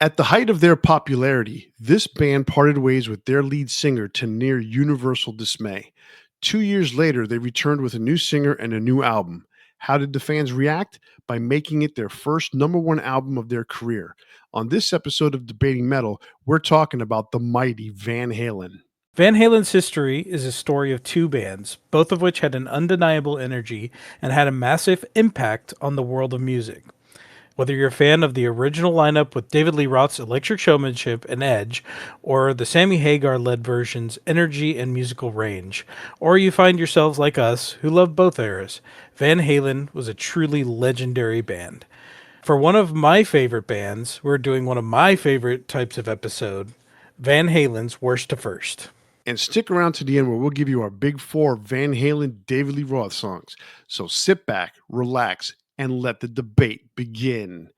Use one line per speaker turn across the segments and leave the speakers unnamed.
At the height of their popularity, this band parted ways with their lead singer to near universal dismay. 2 years later, they returned with a new singer and a new album. How did the fans react? By making it their first number one album of their career. On this episode of Debating Metal, we're talking about the mighty Van Halen.
Van Halen's history is a story of two bands, both of which had an undeniable energy and had a massive impact on the world of music. Whether you're a fan of the original lineup with David Lee Roth's electric showmanship and edge, or the Sammy Hagar led version's energy and musical range, or you find yourselves like us who love both eras, Van Halen was a truly legendary band. For one of my favorite bands, we're doing one of my favorite types of episode, Van Halen's Worst to First.
And stick around to the end where we'll give you our big four Van Halen David Lee Roth songs. So sit back, relax, and let the debate begin.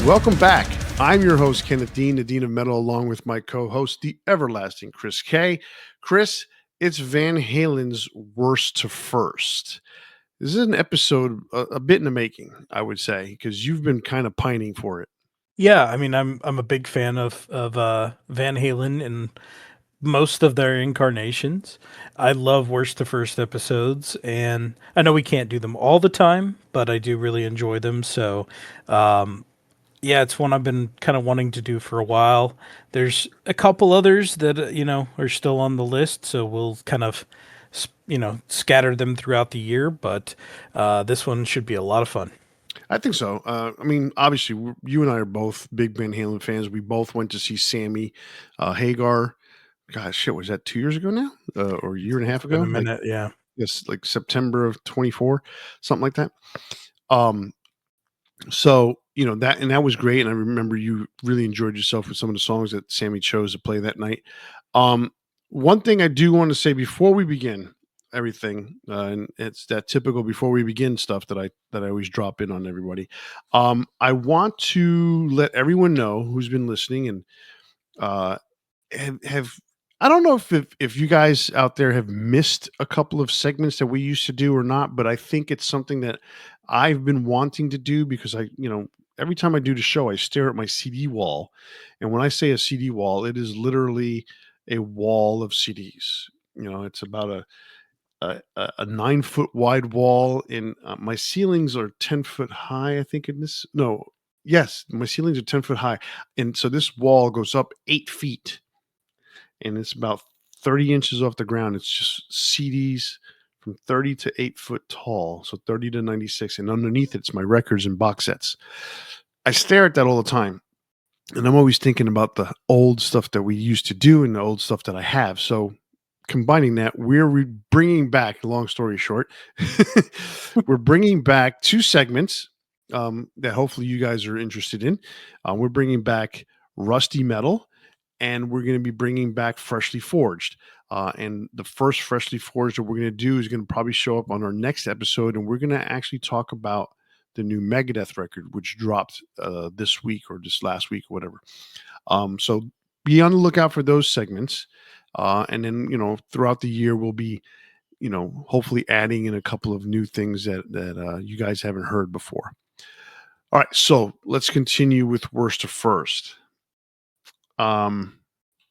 Welcome back. I'm your host, Kenneth Dean, the Dean of Metal, along with my co-host, the everlasting Chris K. Chris, it's Van Halen's Worst to First. This is an episode a bit in the making, I would say, because you've been kind of pining for it.
Yeah, I mean, I'm a big fan of Van Halen and most of their incarnations. I love Worst to First episodes, and I know we can't do them all the time, but I do really enjoy them. So, yeah, it's one I've been kind of wanting to do for a while. There's a couple others that are still on the list, so we'll kind of scatter them throughout the year. But this one should be a lot of fun.
I think so. I mean, obviously, you and I are both big Van Halen fans. We both went to see Sammy Hagar. Gosh, shit, was that 2 years ago now, or a year and a half ago?
In a minute, yeah.
Yes, like September of 24, something like that. So that was great, and I remember you really enjoyed yourself with some of the songs that Sammy chose to play that night. One thing I do want to say before we begin everything, and it's that typical before we begin stuff that I always drop in on everybody. I want to let everyone know who's been listening and have I don't know if you guys out there have missed a couple of segments that we used to do or not, but I think it's something that I've been wanting to do because every time I do the show, I stare at my CD wall. And when I say a CD wall, it is literally a wall of CDs. It's about a 9-foot wide wall, and my ceilings are 10 foot high. I think yes, my ceilings are 10 foot high. And so this wall goes up 8 feet and it's about 30 inches off the ground. It's just CDs from 30 to 8 foot tall. So 30 to 96. And underneath it's my records and box sets. I stare at that all the time. And I'm always thinking about the old stuff that we used to do and the old stuff that I have. So combining that, we're bringing back, long story short, we're bringing back two segments that hopefully you guys are interested in. We're bringing back Rusty Metal, and we're going to be bringing back Freshly Forged. And the first Freshly Forged that we're going to do is going to probably show up on our next episode, and we're going to actually talk about the new Megadeth record, which dropped this week or just last week or whatever. So be on the lookout for those segments. And then, throughout the year, we'll be, hopefully adding in a couple of new things that you guys haven't heard before. All right, so let's continue with Worst to First.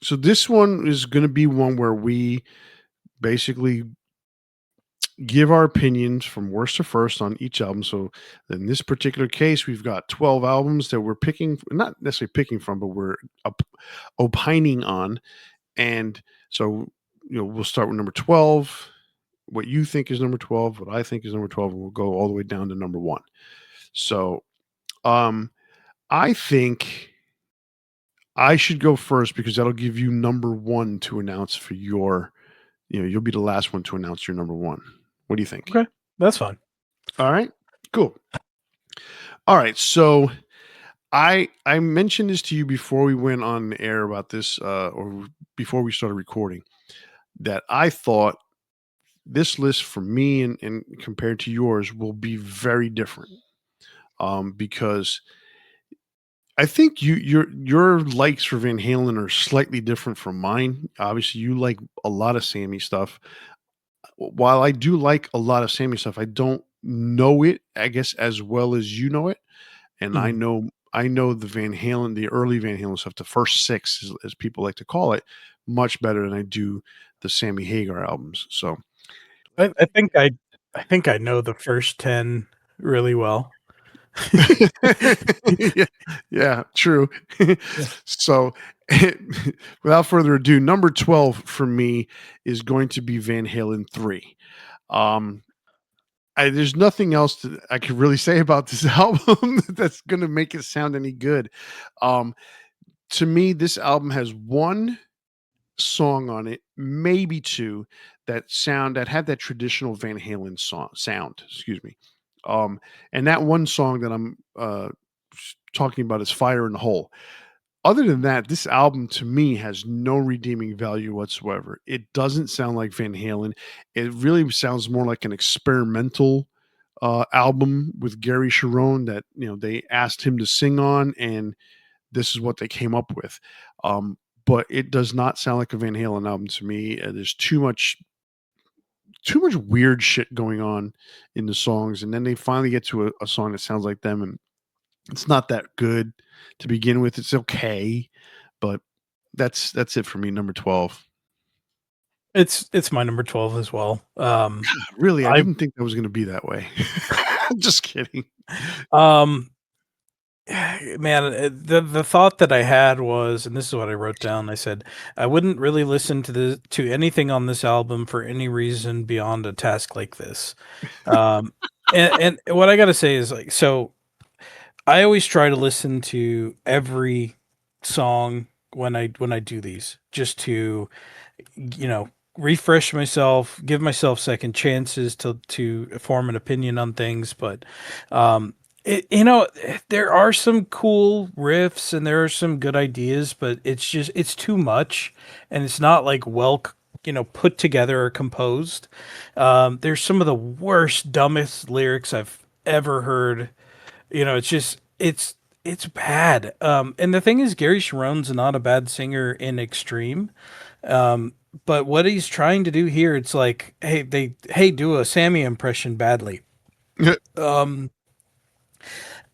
So this one is going to be one where we basically give our opinions from worst to first on each album. So in this particular case, we've got 12 albums that we're picking, not necessarily picking from, but we're opining on. And so, we'll start with number 12, what you think is number 12, what I think is number 12, and we'll go all the way down to number 1. So, I think I should go first because that'll give you number 1 to announce for your, you'll be the last one to announce your number 1. What do you think?
Okay, that's fine.
All right, cool. All right, so I mentioned this to you before we went on the air about this, or before we started recording, that I thought this list for me and compared to yours will be very different. Because I think your likes for Van Halen are slightly different from mine. Obviously, you like a lot of Sammy stuff. While I do like a lot of Sammy stuff, I don't know it, I guess, as well as you know it. And
Mhm.
I know the Van Halen, the early Van Halen stuff, the first six, as people like to call it, much better than I do the Sammy Hagar albums. So
I think I know the first 10 really well.
yeah, yeah, true.
Yeah.
So without further ado, number 12 for me is going to be Van Halen 3. Um there's nothing else that I could really say about this album that's going to make it sound any good. Um to me, this album has one song on it, maybe two, that had that traditional Van Halen sound. Excuse me. And that one song that I'm talking about is "Fire in the Hole." Other than that, this album to me has no redeeming value whatsoever. It doesn't sound like Van Halen. It really sounds more like an experimental album with Gary Sharon that they asked him to sing on, and this is what they came up with. But it does not sound like a Van Halen album to me. There's too much weird shit going on in the songs, and then they finally get to a song that sounds like them, and it's not that good to begin with. It's okay, but that's it for me. Number 12.
It's my number 12 as well.
Really, I
I
didn't think that was going to be that way. Just kidding.
um Man, the thought that I had was, and this is what I wrote down. I said I wouldn't really listen to anything on this album for any reason beyond a task like this. Um, and what I got to say is like, so I always try to listen to every song when I do these, just to you know, refresh myself, give myself second chances to form an opinion on things. But um, there are some cool riffs and there are some good ideas, but it's too much, and it's not like put together or composed. There's some of the worst, dumbest lyrics I've ever heard. It's just it's bad. And the thing is, Gary Sharon's not a bad singer in extreme. Um, but what he's trying to do here, it's like, hey, do a Sammy impression badly. Um,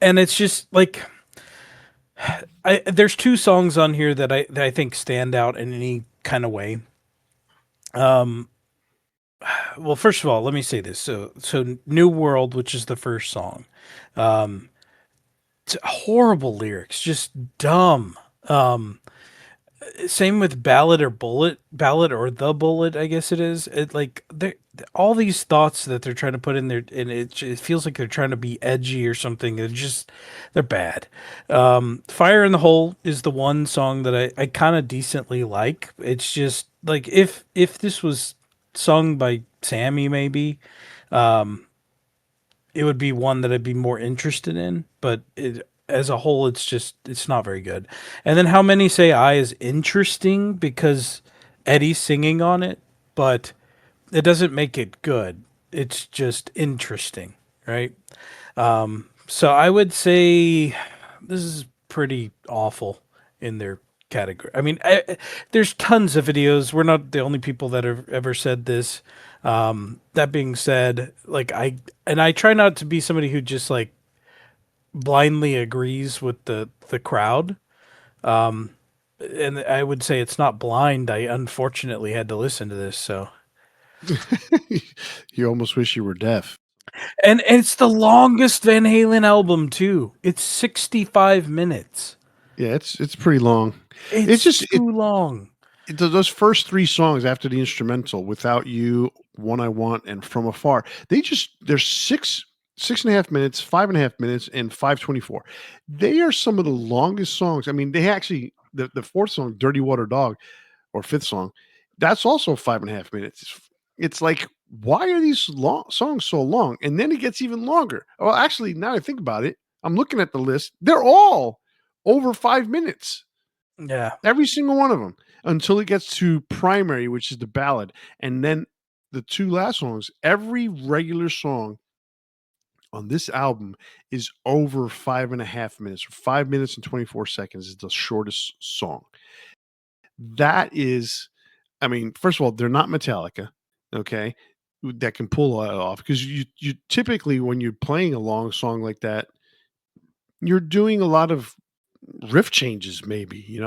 and it's just like, there's two songs on here that I think stand out in any kind of way. Um, well, first of all, let me say this. So New World, which is the first song, um, it's horrible lyrics, just dumb. Same with ballad or the bullet, I guess it is. It like they all these thoughts that they're trying to put in there, and it feels like they're trying to be edgy or something. They're bad. Fire in the Hole is the one song that I kind of decently like. It's just like if this was sung by Sammy, maybe it would be one that I'd be more interested in, but as a whole, it's not very good. And then How Many Say I is interesting because Eddie's singing on it, but it doesn't make it good. It's just interesting, right? So I would say this is pretty awful in their category. I mean, there's tons of videos. We're not the only people that have ever said this. That being said, I try not to be somebody who just like blindly agrees with the crowd. And I would say it's not blind. I unfortunately had to listen to this, so
You almost wish you were deaf.
and it's the longest Van Halen album too. It's 65 minutes.
Yeah, it's pretty long. It's
It's
just
too long.
those first 3 songs after the instrumental, "Without You," "One I Want," and "From Afar," they're 6.5 minutes, 5.5 minutes, and 5:24. They are some of the longest songs. I mean, they actually the 4th song, "Dirty Water Dog," or 5th song, that's also 5.5 minutes. It's like, why are these songs so long? And then it gets even longer. Well, actually, now I think about it, I'm looking at the list, they're all over 5 minutes.
Yeah.
Every single one of them until it gets to primary, which is the ballad, and then the two last songs. Every regular song on this album is over 5.5 minutes, or 5 minutes and 24 seconds is the shortest song. That is, I mean, first of all, they're not Metallica, okay, that can pull that off because you typically when you're playing a long song like that, you're doing a lot of riff changes, maybe,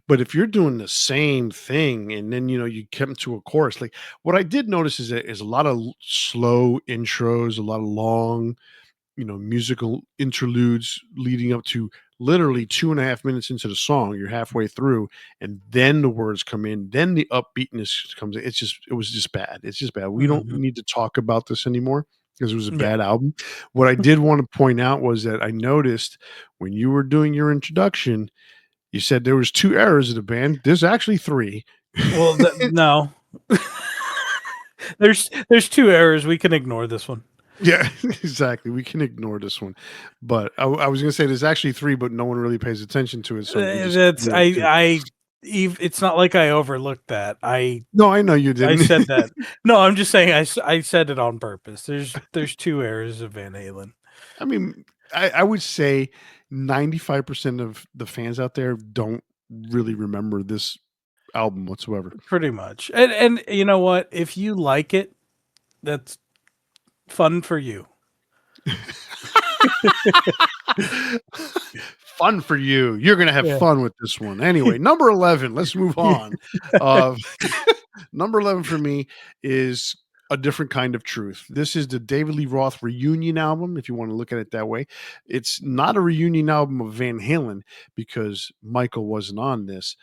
But if you're doing the same thing and then, you come to a chorus, like what I did notice is a lot of slow intros, a lot of long, musical interludes leading up to literally 2.5 minutes into the song. You're halfway through, and then the words come in, then the upbeatness comes in. It was just bad. It's just bad. We don't
Mhm.
need to talk about this anymore because it was a
Yeah.
bad album. What I did want to point out was that I noticed when you were doing your introduction, you said there was two eras of the band. There's actually three.
Well, no. There's two errors. We can ignore this one.
Yeah, exactly. We can ignore this one, but I was going to say there's actually three, but no one really pays attention to it, so we just
That's
ignore it too.
it's not like I overlooked that.
No, I know you
I
didn't.
said that. No, I'm just saying I said it on purpose. There's two errors of Van Halen.
I mean, I would say 95% of the fans out there don't really remember this album whatsoever.
Pretty much. And you know what? If you like it, that's fun for you.
Fun for you. You're gonna have
Yeah.
fun with this one. Anyway, number 11, let's move on. Uh, number 11 for me is A Different Kind of Truth. This is the David Lee Roth reunion album, if you want to look at it that way. It's not a reunion album of Van Halen because Michael wasn't on this,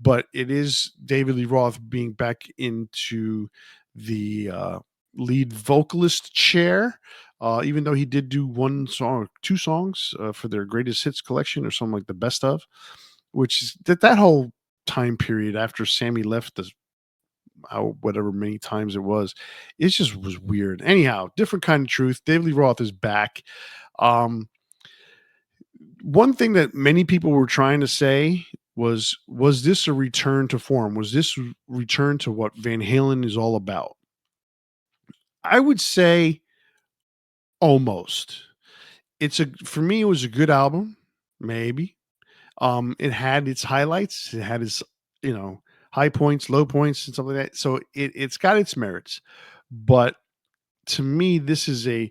but it is David Lee Roth being back into the lead vocalist chair. Even though he did do one song or two songs for their greatest hits collection or something like the best of, which is that whole time period after Sammy left the how whatever many times it was, it just was weird. Anyhow, Different Kind of Truth. David Lee Roth is back. Um, One thing that many people were trying to say was this a return to form? Was this return to what Van Halen is all about? I would say almost. It's a For me, it was a good album, maybe. It had its highlights, it had its, you know, high points, low points, and stuff like that. So it's got its merits. But to me, this is a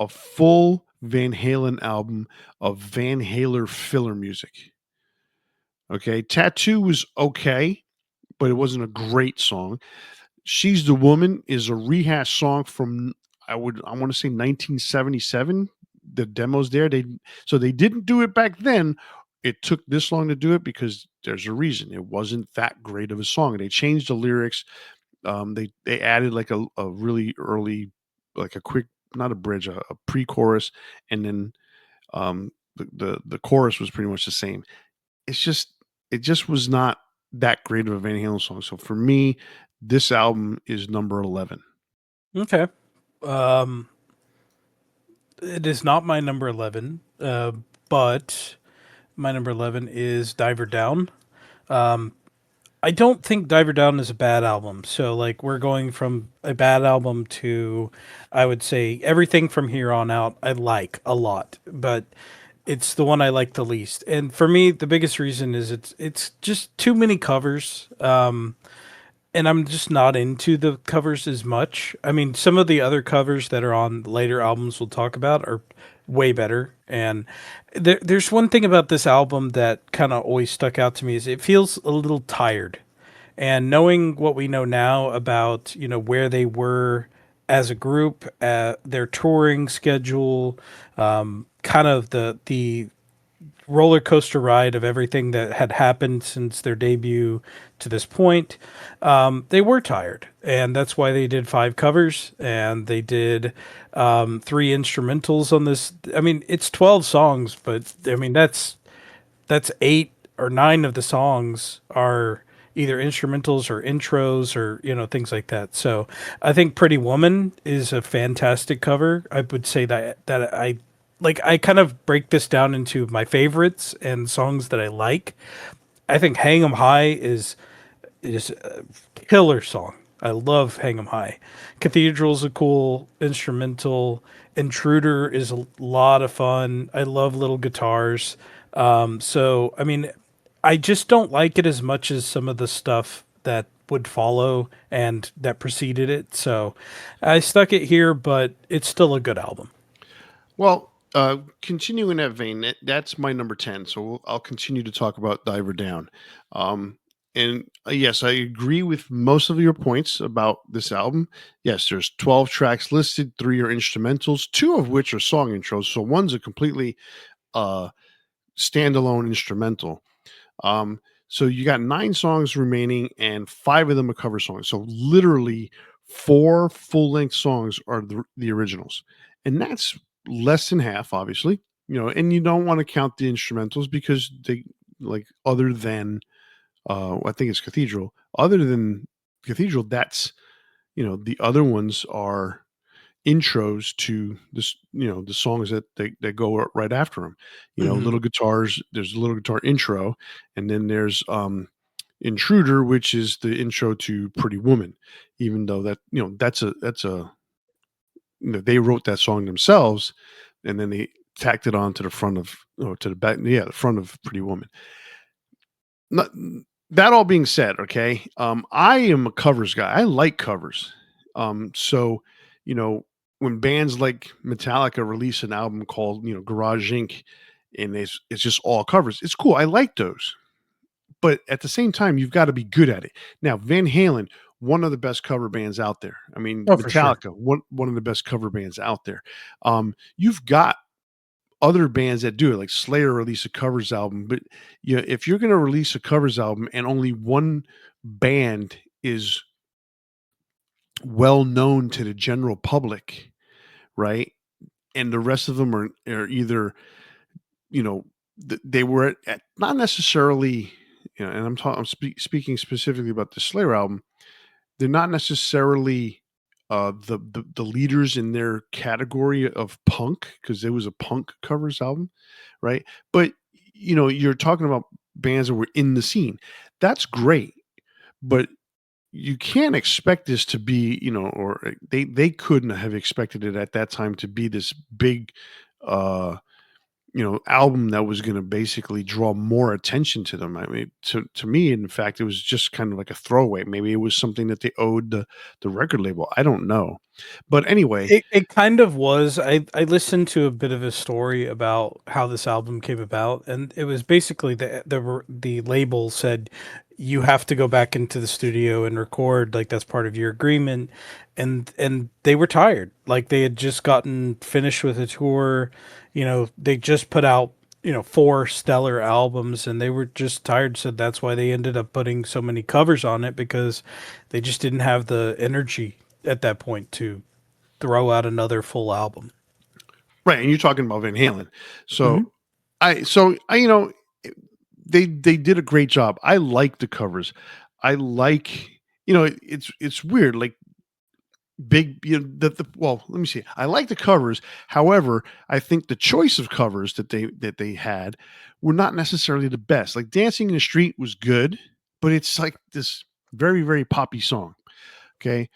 full Van Halen album of Van Haler filler music. Okay. Tattoo was okay, but it wasn't a great song. She's the Woman is a rehash song from I want to say 1977. The demos there, they didn't do it back then. It took this long to do it because there's a reason. It wasn't that great of a song. They changed the lyrics. They added like a really early, like a quick, not a bridge, a pre-chorus, and then the chorus was pretty much the same. It's just it just was not that great of a Van Halen song. So for me, this album is number 11.
Okay. Um it is not my number 11, but my number 11 is Diver Down. Um I don't think Diver Down is a bad album. So like we're going from a bad album to I would say everything from here on out I like a lot, but it's the one I like the least. And for me the biggest reason is it's just too many covers. And I'm just not into the covers as much. I mean, some of the other covers that are on later albums we'll talk about are way better. And there's one thing about this album that kind of always stuck out to me is it feels a little tired. And knowing what we know now about, where they were as a group, their touring schedule, kind of the roller coaster ride of everything that had happened since their debut to this point, they were tired, and that's why they did five covers and they did three instrumentals on this. I mean, it's 12 songs, but I mean that's eight or nine of the songs are either instrumentals or intros or things like that. So I think Pretty Woman is a fantastic cover. I would say that I like I kind of break this down into my favorites and songs that I like. I think "Hang 'Em High" is a killer song. I love "Hang 'Em High." "Cathedral's" a cool instrumental. "Intruder" is a lot of fun. I love little guitars. So I mean, I just don't like it as much as some of the stuff that would follow and that preceded it. So I stuck it here, but it's still a good album.
Well, continuing in that vein, that's my number 10. So I'll continue to talk about Diver Down. Um, and yes, I agree with most of your points about this album. Yes, there's 12 tracks listed, three are instrumentals, two of which are song intros. So one's a completely uh, standalone instrumental. Um, so you got nine songs remaining, and five of them are cover songs. So literally, four full length songs are the originals, and that's less than half, obviously. And you don't want to count the instrumentals because they like other than I think it's Cathedral. Other than Cathedral, that's the other ones are intros to this, the songs that go right after them.
Hmm.
Little guitars. There's a little guitar intro, and then there's Intruder, which is the intro to Pretty Woman. Even though that's a they wrote that song themselves, and then they tacked it on to the front of or to the back, yeah, the front of Pretty Woman. Not, that all being said, okay, I am a covers guy. I like covers. So you know, when bands like Metallica release an album called Garage Inc., and it's just all covers, it's cool. I like those, but at the same time, you've got to be good at it. Now, Van Halen, one of the best cover bands out there. I mean,
Oh, for sure.
Metallica, one of the best cover bands out there. You've got other bands that do it, like Slayer release a covers album, but if you're going to release a covers album and only one band is well known to the general public, right, and the rest of them are either you know they were not necessarily, and speaking specifically about the Slayer album, they're not necessarily the leaders in their category of punk because there was a punk covers album, right? But you're talking about bands that were in the scene. That's great, but you can't expect this to be, or they couldn't have expected it at that time to be this big uh album that was going to basically draw more attention to them. I mean, to me, in fact, it was just kind of like a throwaway. Maybe it was something that they owed the record label. I don't know, but anyway,
It kind of was. I listened to a bit of a story about how this album came about, and it was basically the label said you have to go back into the studio and record, like that's part of your agreement, and they were tired. Like they had just gotten finished with a tour, they just put out four stellar albums, and they were just tired. So that's why they ended up putting so many covers on it because they just didn't have the energy at that point to throw out another full album.
right, and you're talking about Van Halen, so
Mhm.
I they did a great job. I like the covers. I like it's weird like big well, let me see, I like the covers. However, I think the choice of covers that they had were not necessarily the best. Like Dancing in the Street was good, but it's like this very, very poppy song. Okay,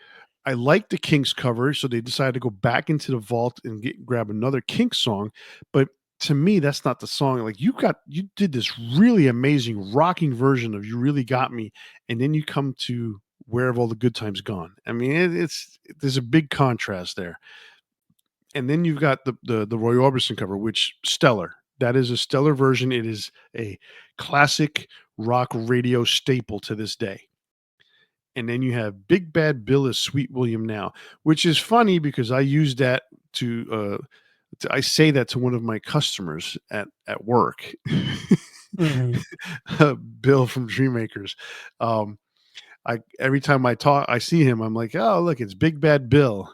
I like the Kinks cover, so they decided to go back into the vault and grab another Kinks song. But to me, that's not the song. Like you did this really amazing rocking version of "You Really Got Me," and then you come to "Where Have All the Good Times Gone." I mean, there's a big contrast there. And then you've got the Roy Orbison cover, which stellar. That is a stellar version. It is a classic rock radio staple to this day. And then you have Big Bad Bill is Sweet William Now, which is funny because I use that I say that to one of my customers at work,
Mhm.
Bill from Dreammakers. Um, I every time I see him, I'm like, oh look, it's Big Bad Bill,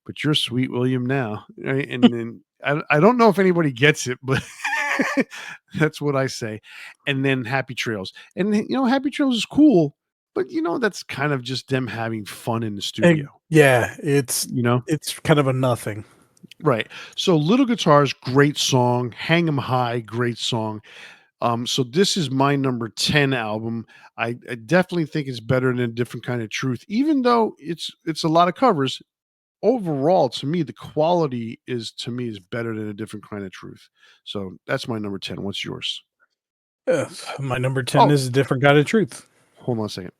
but you're Sweet William now, right? And then I don't know if anybody gets it, but that's what I say. And then Happy Trails, and Happy Trails is cool, but that's kind of just them having fun in the studio,
And yeah, it's
you know.
it's kind of a nothing.
Right. So Little Guitars, great song. Hang 'em High, great song. So this is my number 10 album. I definitely think it's better than A Different Kind of Truth, even though it's a lot of covers. Overall, to me, the quality is better than A Different Kind of Truth. So that's my number 10. What's yours?
My number 10
Oh,
is a different kind of truth.
hold on a second.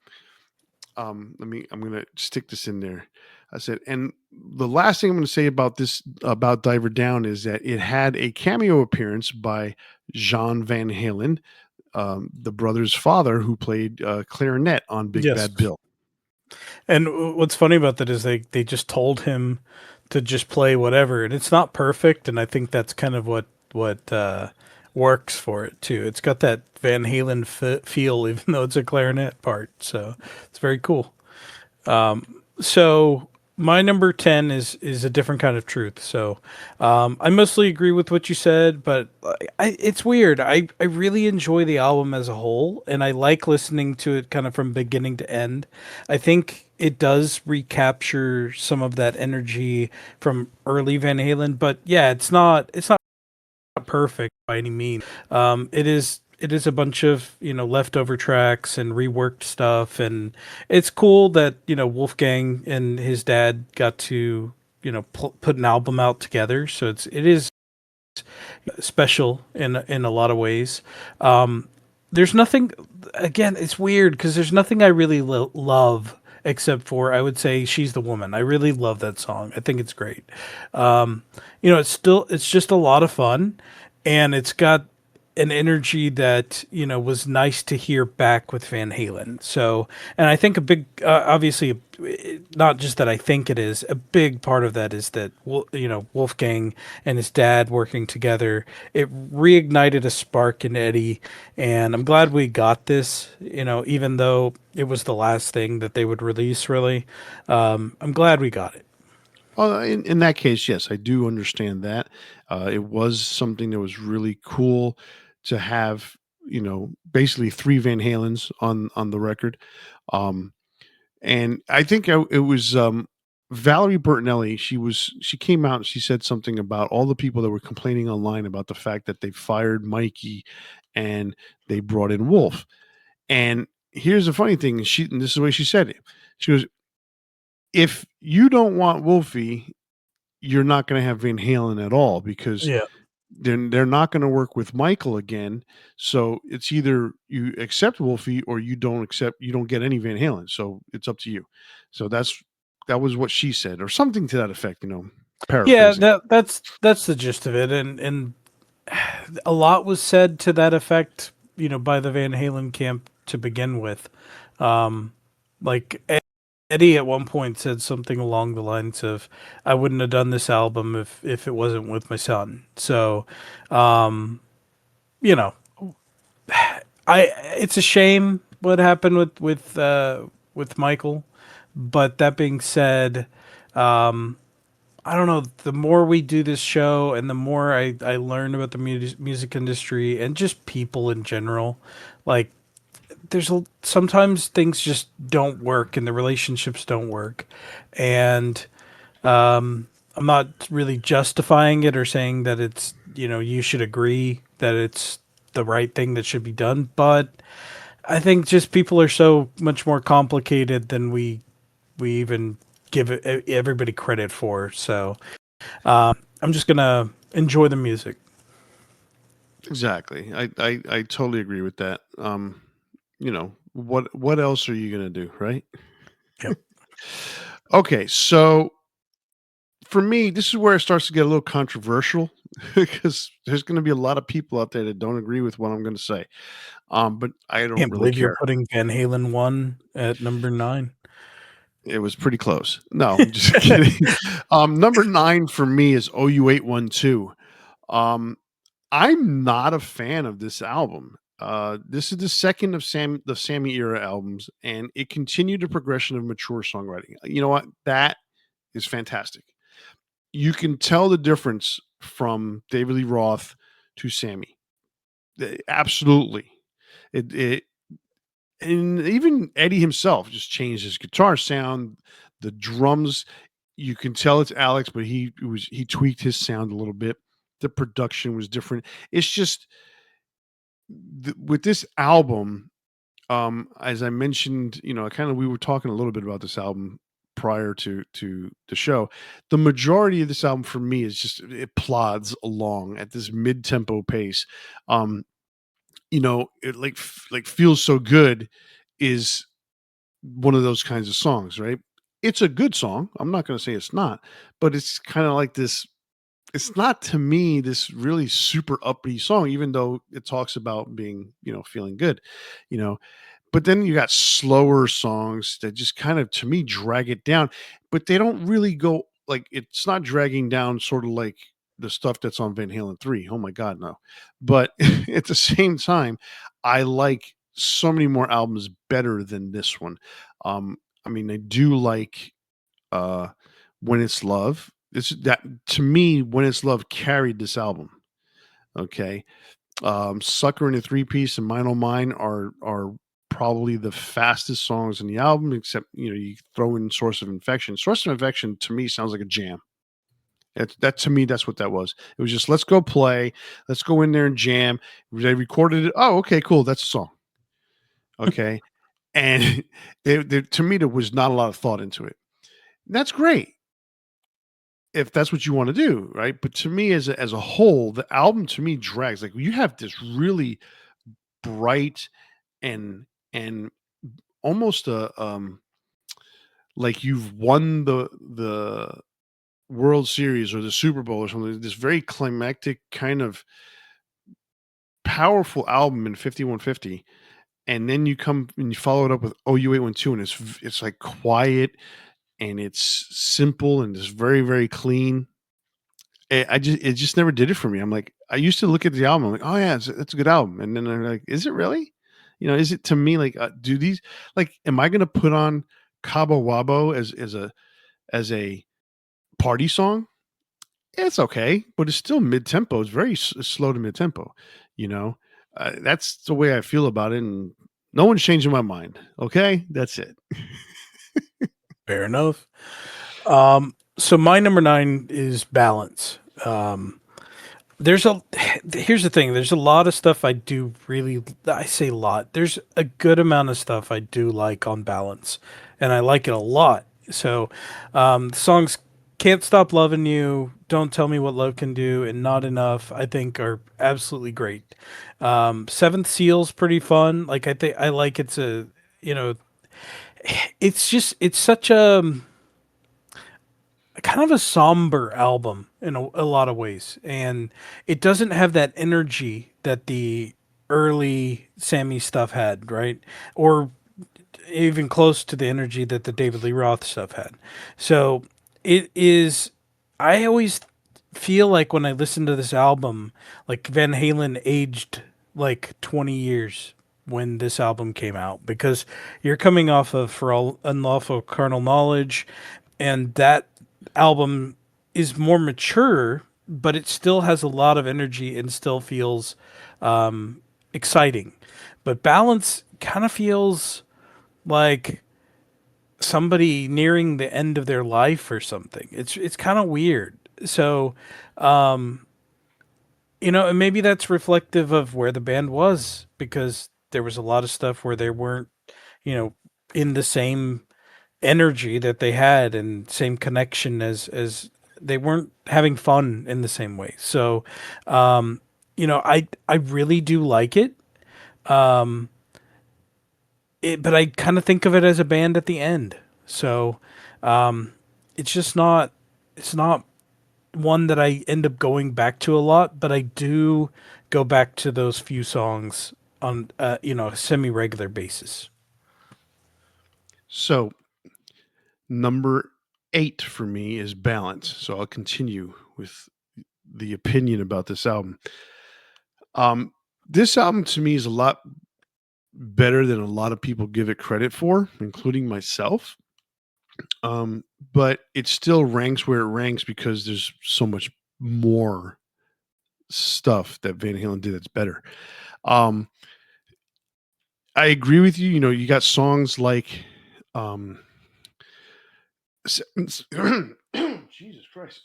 I'm gonna stick this in there. I said, and the last thing I'm gonna say about this about Diver Down is that it had a cameo appearance by Jean Van Halen, the brother's father, who played clarinet on Big
Yes.
Bad Bill.
And what's funny about that is they just told him to just play whatever, and it's not perfect. And I think that's kind of what works for it too. It's got that Van Halen feel, even though it's a clarinet part. So it's very cool. So my number 10 is a different kind of truth. So I mostly agree with what you said, but it's weird. I really enjoy the album as a whole, and I like listening to it kind of from beginning to end. I think it does recapture some of that energy from early Van Halen, but yeah, it's not perfect by any means. It is a bunch of leftover tracks and reworked stuff, and it's cool that Wolfgang and his dad got to put an album out together. So it is special in a lot of ways. There's nothing. Again, it's weird because there's nothing I really love except for I would say "She's the Woman." I really love that song. I think it's great. Um, it's just a lot of fun, and it's got an energy that was nice to hear back with Van Halen. So, and I think a big, obviously, not just that I think it is a big part of that is that Wolfgang and his dad working together. It reignited a spark in Eddie, and I'm glad we got this. Even though it was the last thing that they would release, really, I'm glad we got it.
Well, in that case, yes, I do understand that. It was something that was really cool to have, basically three Van Halens on the record. Um, and I think it was Valerie Bertinelli. She came out and she said something about all the people that were complaining online about the fact that they fired Mikey and they brought in Wolf. And here's the funny thing: and this is the way she said it. She goes, "If you don't want Wolfie, you're not going to have Van Halen at all because
Yeah.
they're not going to work with Michael again. So it's either you accept Wolfie or you don't get any Van Halen. So it's up to you." So that was what she said, or something to that effect.
Yeah,
Paraphrasing.
that's the gist of it, and a lot was said to that effect, by the Van Halen camp to begin with. Um, like Eddie at one point said something along the lines of, "I wouldn't have done this album if it wasn't with my son." So, um, you know, I it's a shame what happened with Michael, but that being said, um, I don't know. The more we do this show, and the more I learn about the music industry and just people in general, like sometimes things just don't work, and the relationships don't work, and I'm not really justifying it or saying that it's you should agree that it's the right thing that should be done, but I think just people are so much more complicated than we even give everybody credit for. So I'm just gonna enjoy the music.
Exactly. I totally agree with that. What else are you going to do, right?
Yep.
Okay, so for me, this is where it starts to get a little controversial because there's going to be a lot of people out there that don't agree with what I'm going to say. But I don't
Can't
really
believe you're
care.
putting Van Halen one at number 9.
It was pretty close. No, I'm just kidding. Number 9 for me is OU812. Um, I'm not a fan of this album. This is the second of the Sammy era albums, and it continued a progression of mature songwriting. You know what? That is fantastic. You can tell the difference from David Lee Roth to Sammy. Absolutely. It and even Eddie himself just changed his guitar sound, the drums. You can tell it's Alex, but he tweaked his sound a little bit. The production was different. It's just with this album, as I mentioned, kind of we were talking a little bit about this album prior to the show. The majority of this album for me is just it plods along at this mid tempo pace. Um, it like feels so good is one of those kinds of songs, right? It's a good song. I'm not going to say it's not, but it's kind of like this. It's not to me this really super upbeat song, even though it talks about being, feeling good, you know. But then you got slower songs that just kind of, to me, drag it down, but they don't really go like it's not dragging down sort of like the stuff that's on Van Halen 3. Oh my God, no. But at the same time, I like so many more albums better than this one. I mean, I do like uh When It's Love. It's that to me, When It's Love carried this album. Okay. Sucker and a Three Piece and Mine Oh Mine are probably the fastest songs in the album, except you throw in Source of Infection. Source of Infection to me sounds like a jam. That to me, that's what that was. It was just let's go play, let's go in there and jam. They recorded it. Oh, okay, cool. That's a song. Okay, and to me, there was not a lot of thought into it. That's great if that's what you want to do, right? But to me, as a whole, the album to me drags. Like you have this really bright and almost a like you've won the World Series or the Super Bowl or something. This very climactic kind of powerful album in 5150, and then you come and you follow it up with OU812, and it's like quiet and it's simple and it's very very clean. It just never did it for me. I'm like, I used to look at the album, I'm like, oh yeah, it's a good album, and then I'm like, is it really? Is it to me like do these like am I going to put on Cabo Wabo as a party song? It's okay, but it's still mid tempo. It's very slow to mid tempo. You know, that's the way I feel about it, and no one's changing my mind. Okay, that's it.
Fair enough. So my number 9 is Balance. There's a here's the thing. There's a lot of stuff I do really. I say a lot. There's a good amount of stuff I do like on Balance, and I like it a lot. So, the songs "Can't Stop Loving You," "Don't Tell Me What Love Can Do," and "Not Enough" I think are absolutely great. Seventh Seal's pretty fun. Like I think I like it's a you know it's such a kind of a somber album in a lot of ways, and it doesn't have that energy that the early Sammy stuff had, right? Or even close to the energy that the David Lee Roth stuff had. So it is. I always feel like when I listen to this album, like Van Halen aged like 20 years when this album came out, because you're coming off of For All Unlawful Carnal Knowledge, and that album is more mature, but it still has a lot of energy and still feels exciting. But Balance kind of feels like somebody nearing the end of their life or something. It's kind of weird. So, and maybe that's reflective of where the band was, because there was a lot of stuff where they weren't, you know, in the same energy that they had and same connection as they weren't having fun in the same way. So, I really do like it. Um, but I kind of think of it as a band at the end. So, um, it's just not. It's not one that I end up going back to a lot, but I do go back to those few songs on a semi-regular basis.
So number 8 for me is Balance. So I'll continue with the opinion about this album. This album to me is a lot better than a lot of people give it credit for, including myself. But it still ranks where it ranks because there's so much more stuff that Van Halen did that's better. Um, I agree with you. You got songs like um, Jesus Christ.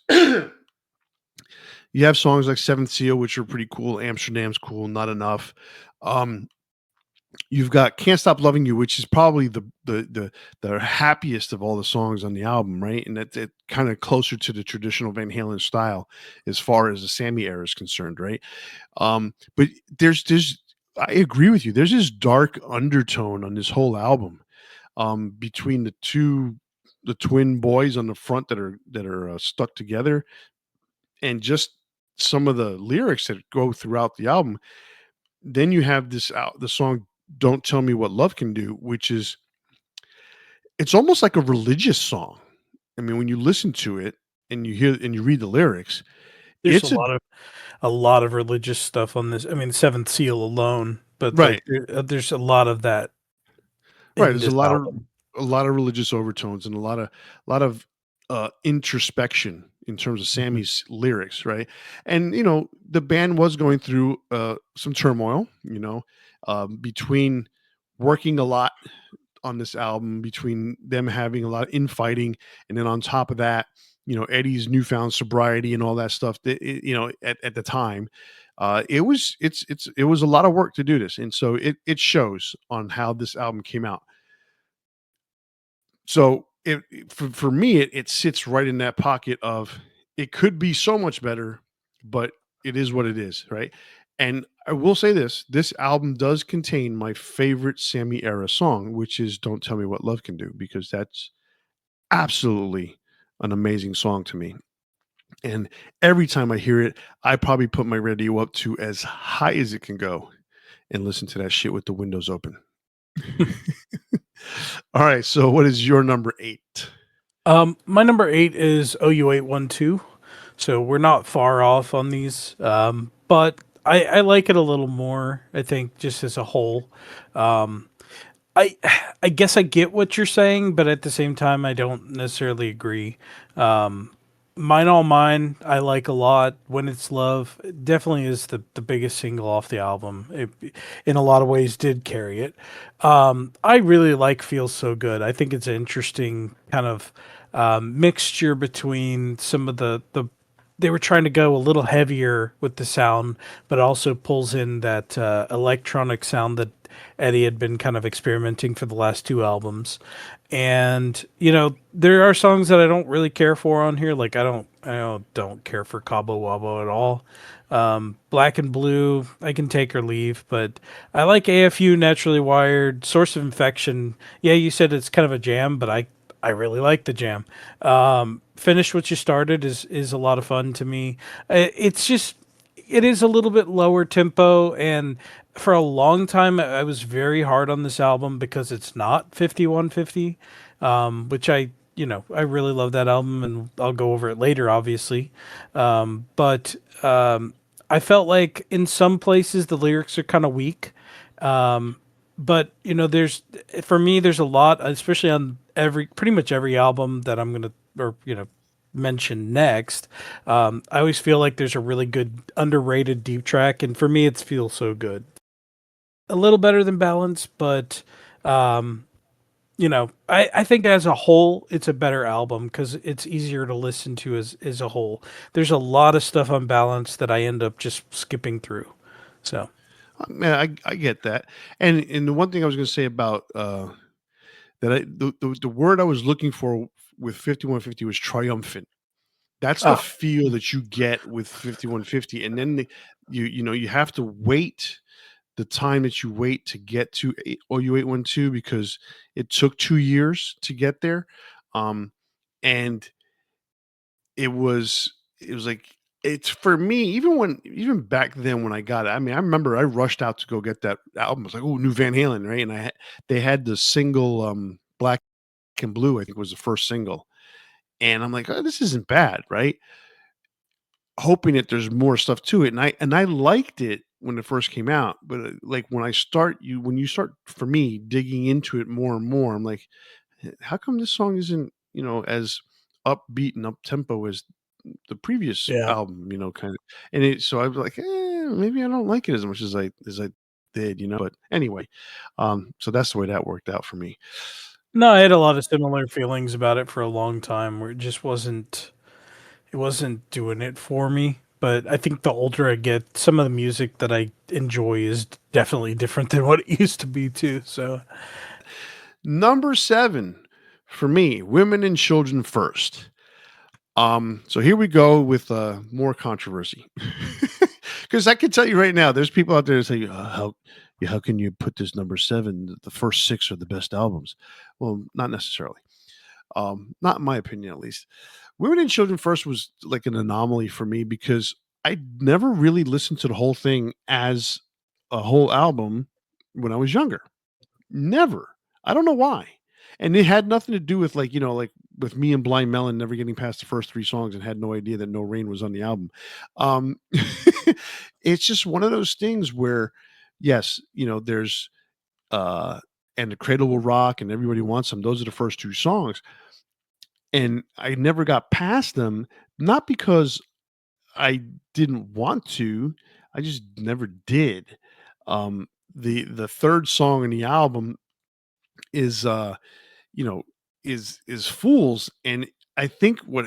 You have songs like Seventh Seal, which are pretty cool. Amsterdam's cool, not enough. Um, you've got Can't Stop Loving You, which is probably the happiest of all the songs on the album, right? And that's it kind of closer to the traditional Van Halen style as far as the Sammy era is concerned, right? But there's I agree with you. There's this dark undertone on this whole album, between the twin boys on the front that are stuck together, and just some of the lyrics that go throughout the album. Then you have the song "Don't Tell Me What Love Can Do," which is it's almost like a religious song. I mean, when you listen to it and you hear and you read the lyrics,
There's
it's a
a lot of religious stuff on this. I mean, Seventh Seal alone, but like
right.
there's a lot of that
Right,
in
there's
this album.
a lot of religious overtones and a lot of introspection in terms of
Mhm.
Sammy's lyrics, right? And the band was going through some turmoil, between working a lot on this album, between them having a lot of infighting, and then on top of that, Eddie's newfound sobriety and all that stuff. At the time, it was a lot of work to do this, and so it shows on how this album came out. So for me, it sits right in that pocket of it could be so much better, but it is what it is, right? And I will say this album does contain my favorite Sammy era song, which is Don't Tell Me What Love Can Do, because that's absolutely an amazing song to me. And every time I hear it, I probably put my radio up to as high as it can go and listen to that shit with the windows open. All right, so what is your number 8?
My number 8 is OU812. So we're not far off on these. But I like it a little more, I think, just as a whole. Um, I I guess I get what you're saying, but at the same time, I don't necessarily agree. Um, Mine All Mine, I like a lot. When It's Love, it definitely is the biggest single off the album. It, in a lot of ways, did carry it. I really like Feels So Good. I think it's an interesting kind of mixture between some of they were trying to go a little heavier with the sound, but also pulls in that electronic sound that Eddie had been kind of experimenting for the last two albums. And there are songs that I don't really care for on here. Like I don't care for Cabo Wabo at all. Black and Blue, I can take or leave, but I like AFU, Naturally Wired, Source of Infection. Yeah, you said it's kind of a jam, but I really like the jam. Finish What You Started is a lot of fun to me. It's just it is a little bit lower tempo, and for a long time I was very hard on this album because it's not 5150, which I really love that album, and I'll go over it later, obviously. But I felt like in some places the lyrics are kind of weak. Um, but there's for me there's a lot, especially on every pretty much every album that I'm gonna or mention next. I always feel like there's a really good underrated deep track, and for me it feels so good. A little better than Balance, but um, I think as a whole it's a better album because it's easier to listen to as a whole. There's a lot of stuff on Balance that I end up just skipping through. So
Man, I get that. And the one thing I was going to say about that the word I was looking for with 5150 was triumphant. That's the
ah
feel that you get with 5150, and then you have to wait the time that you wait to get to OU812 because it took 2 years to get there, and it was like it's for me even back then when I got it. I mean, I remember I rushed out to go get that album. I was like, "Oh, new Van Halen, right?" And they had the single Black and Blue, I think was the first single. And I'm like, "Oh, this isn't bad, right?" Hoping that there's more stuff to it. And I liked it when it first came out, but like when you start for me digging into it more and more, I'm like, how come this song isn't, as upbeat and up tempo as the previous
yeah.
album, kind of. So I was like, maybe I don't like it as much as I did. But anyway, so that's the way that worked out for me.
No, I had a lot of similar feelings about it for a long time where it wasn't doing it for me. But I think the older I get, some of the music that I enjoy is definitely different than what it used to be too. So
Number 7 for me, women and children first. So here we go with more controversy. Because I can tell you right now, there's people out there that say, how can you put this number 7? The first 6 are the best albums. Well, not necessarily. Not in my opinion, at least. Women and Children First was like an anomaly for me because I never really listened to the whole thing as a whole album when I was younger. Never. I don't know why. And it had nothing to do with like, like with me and Blind Melon never getting past the first 3 songs and had no idea that No Rain was on the album. Um it's just one of those things where yes, there's uh and the Cradle Will Rock and Everybody Wants Some. Those are the first 2 songs. And I never got past them, not because I didn't want to, I just never did. The third song in the album is you know is Fools, and I think what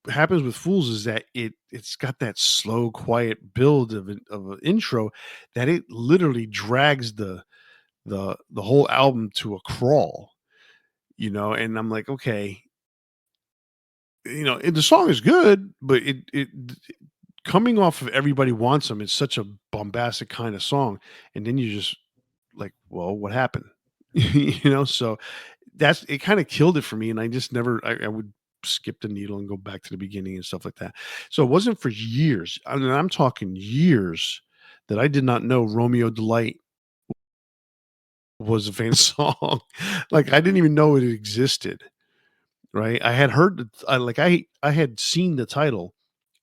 happens with Fools is that it's got that slow quiet build of an intro that it literally drags the whole album to a crawl, and I'm like, okay, the song is good, but it coming off of Everybody Wants Them, it's such a bombastic kind of song, and then you just like, well, what happened? So that's it kind of killed it for me, and I just never I would skip the needle and go back to the beginning and stuff like that. So it wasn't for years. I mean, I'm talking years that I did not know Romeo Delight was a famous song. Like I didn't even know it existed. Right? I had heard I had seen the title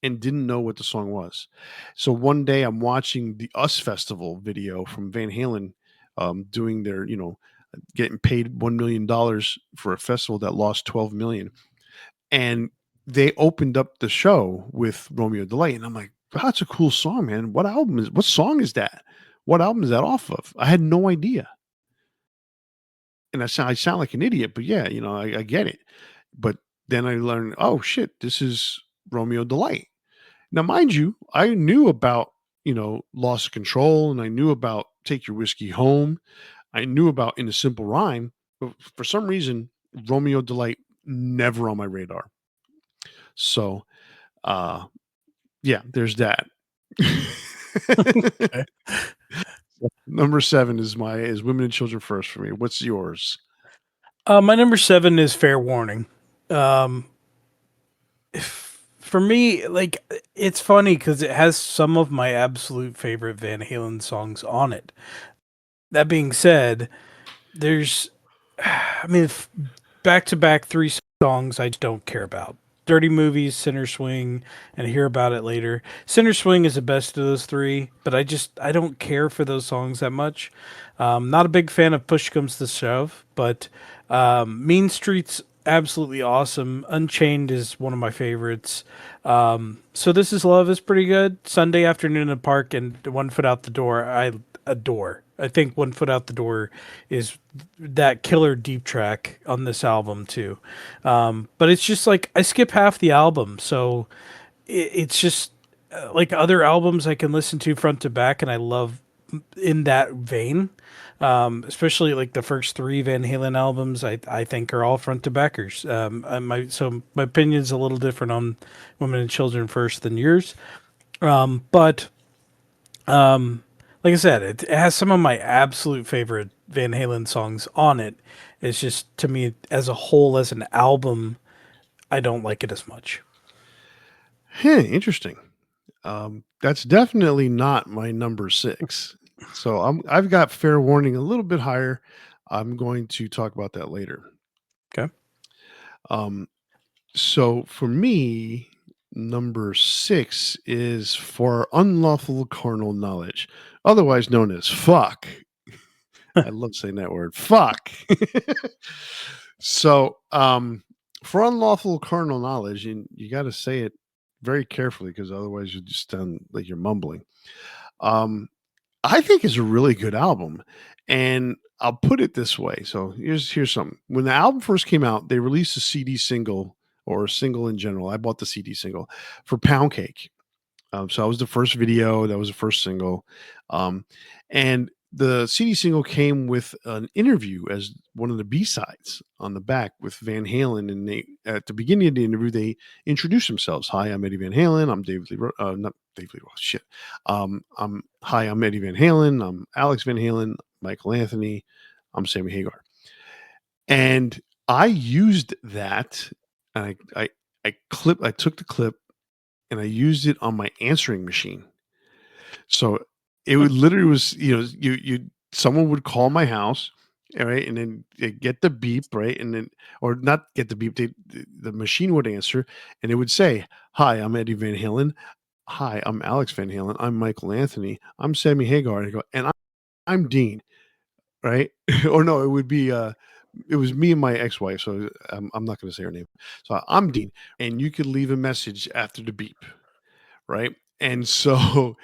and didn't know what the song was. So one day I'm watching the Us Festival video from Van Halen, doing their, getting paid $1 million for a festival that lost 12 million. And they opened up the show with Romeo Delight. And I'm like, wow, that's a cool song, man. What song is that? What album is that off of? I had no idea. And I sound like an idiot, but yeah, I get it. But then I learned, oh shit, this is Romeo Delight. Now, mind you, I knew about, Loss of Control, and I knew about Take Your Whiskey Home. I knew about In a Simple Rhyme, but for some reason, Romeo Delight never on my radar. So, uh, yeah, there's that.
okay.
Number 7 is Women and Children First for me. What's yours?
My number 7 is Fair Warning. Um, for me, like it's funny because it has some of my absolute favorite Van Halen songs on it. That being said, there's, I mean, back to back 3 songs I just don't care about. Dirty Movies, Sinner Swing, and Hear About It Later. Sinner Swing is the best of those 3, but I don't care for those songs that much. Not a big fan of Push Comes to Shove, but Mean Street's absolutely awesome. Unchained is one of my favorites. So This Is Love is pretty good. Sunday Afternoon in the Park and One Foot Out the Door I adore. I think One Foot Out the Door is that killer deep track on this album too. But it's just like I skip half the album, so it's just like other albums I can listen to front to back, and I love in that vein. Especially like the first 3 Van Halen albums, I think are all front to backers. My opinion's a little different on Women and Children First than yours. But like I said, it has some of my absolute favorite Van Halen songs on it. It's just to me as a whole, as an album, I don't like it as much.
Huh, interesting. That's definitely not my number 6. So I've got Fair Warning a little bit higher. I'm going to talk about that later.
Okay.
Um, so for me, number 6 is For Unlawful Carnal Knowledge, otherwise known as fuck. I love saying that word, fuck. So, for Unlawful Carnal Knowledge, and you got to say it very carefully because otherwise you just sound like you're mumbling. Um, I think is a really good album, and I'll put it this way. So here's something. When the album first came out, they released a CD single or a single in general. I bought the CD single for Pound Cake. So that was the first video. That was the first single, um, and the CD single came with an interview as one of the B sides on the back with Van Halen. And they, at the beginning of the interview, they introduced themselves. Hi, I'm Eddie Van Halen. I'm David Lee. Not David Lee. Shit. I'm Eddie Van Halen. I'm Alex Van Halen. Michael Anthony. I'm Sammy Hagar. And I used that. And I took the clip and I used it on my answering machine. So it would literally was, someone would call my house, all right, and then they get the beep, right, and then or not get the beep, the machine would answer, and it would say, "Hi, I'm Eddie Van Halen. Hi, I'm Alex Van Halen. I'm Michael Anthony. I'm Sammy Hagar." And I go, and I'm Dean, right? Or no, it would be it was me and my ex-wife, so I'm not going to say her name. So I'm Dean, and you could leave a message after the beep, right? And so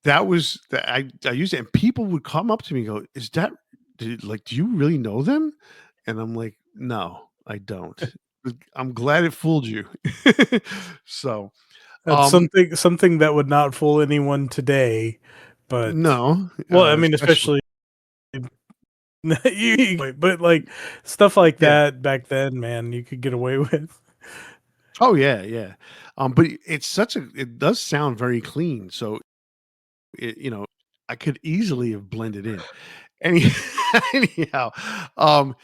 that was the I used it, and people would come up to me and go, "Is that do you really know them?" And I'm like, "No, I don't." I'm glad it fooled you. So,
That's
um,
something that would not fool anyone today, but
no,
well, I mean,
especially
especially but like stuff like
yeah.
that back then, man, you could get away with.
Oh, yeah, yeah. But it does sound very clean, so I could easily have blended in. Any anyhow, um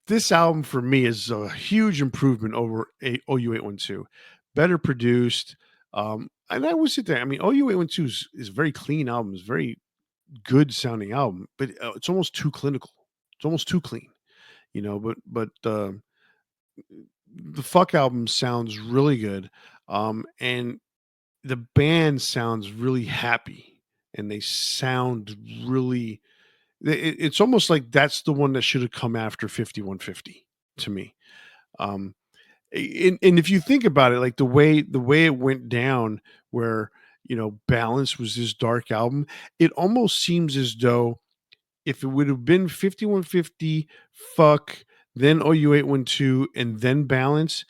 this album for me is a huge improvement over OU812. Better produced. And I would sit there. I mean, OU812 is a very clean album. It's a very good sounding album, but it's almost too clinical. It's almost too clean, But the Fuck album sounds really good, and the band sounds really happy, and they sound really. It's almost like that's the one that should have come after 5150 to me. Um, and if you think about it, like the way it went down, where Balance was this dark album, it almost seems as though if it would have been 5150, Fuck, then OU812, and then Balance,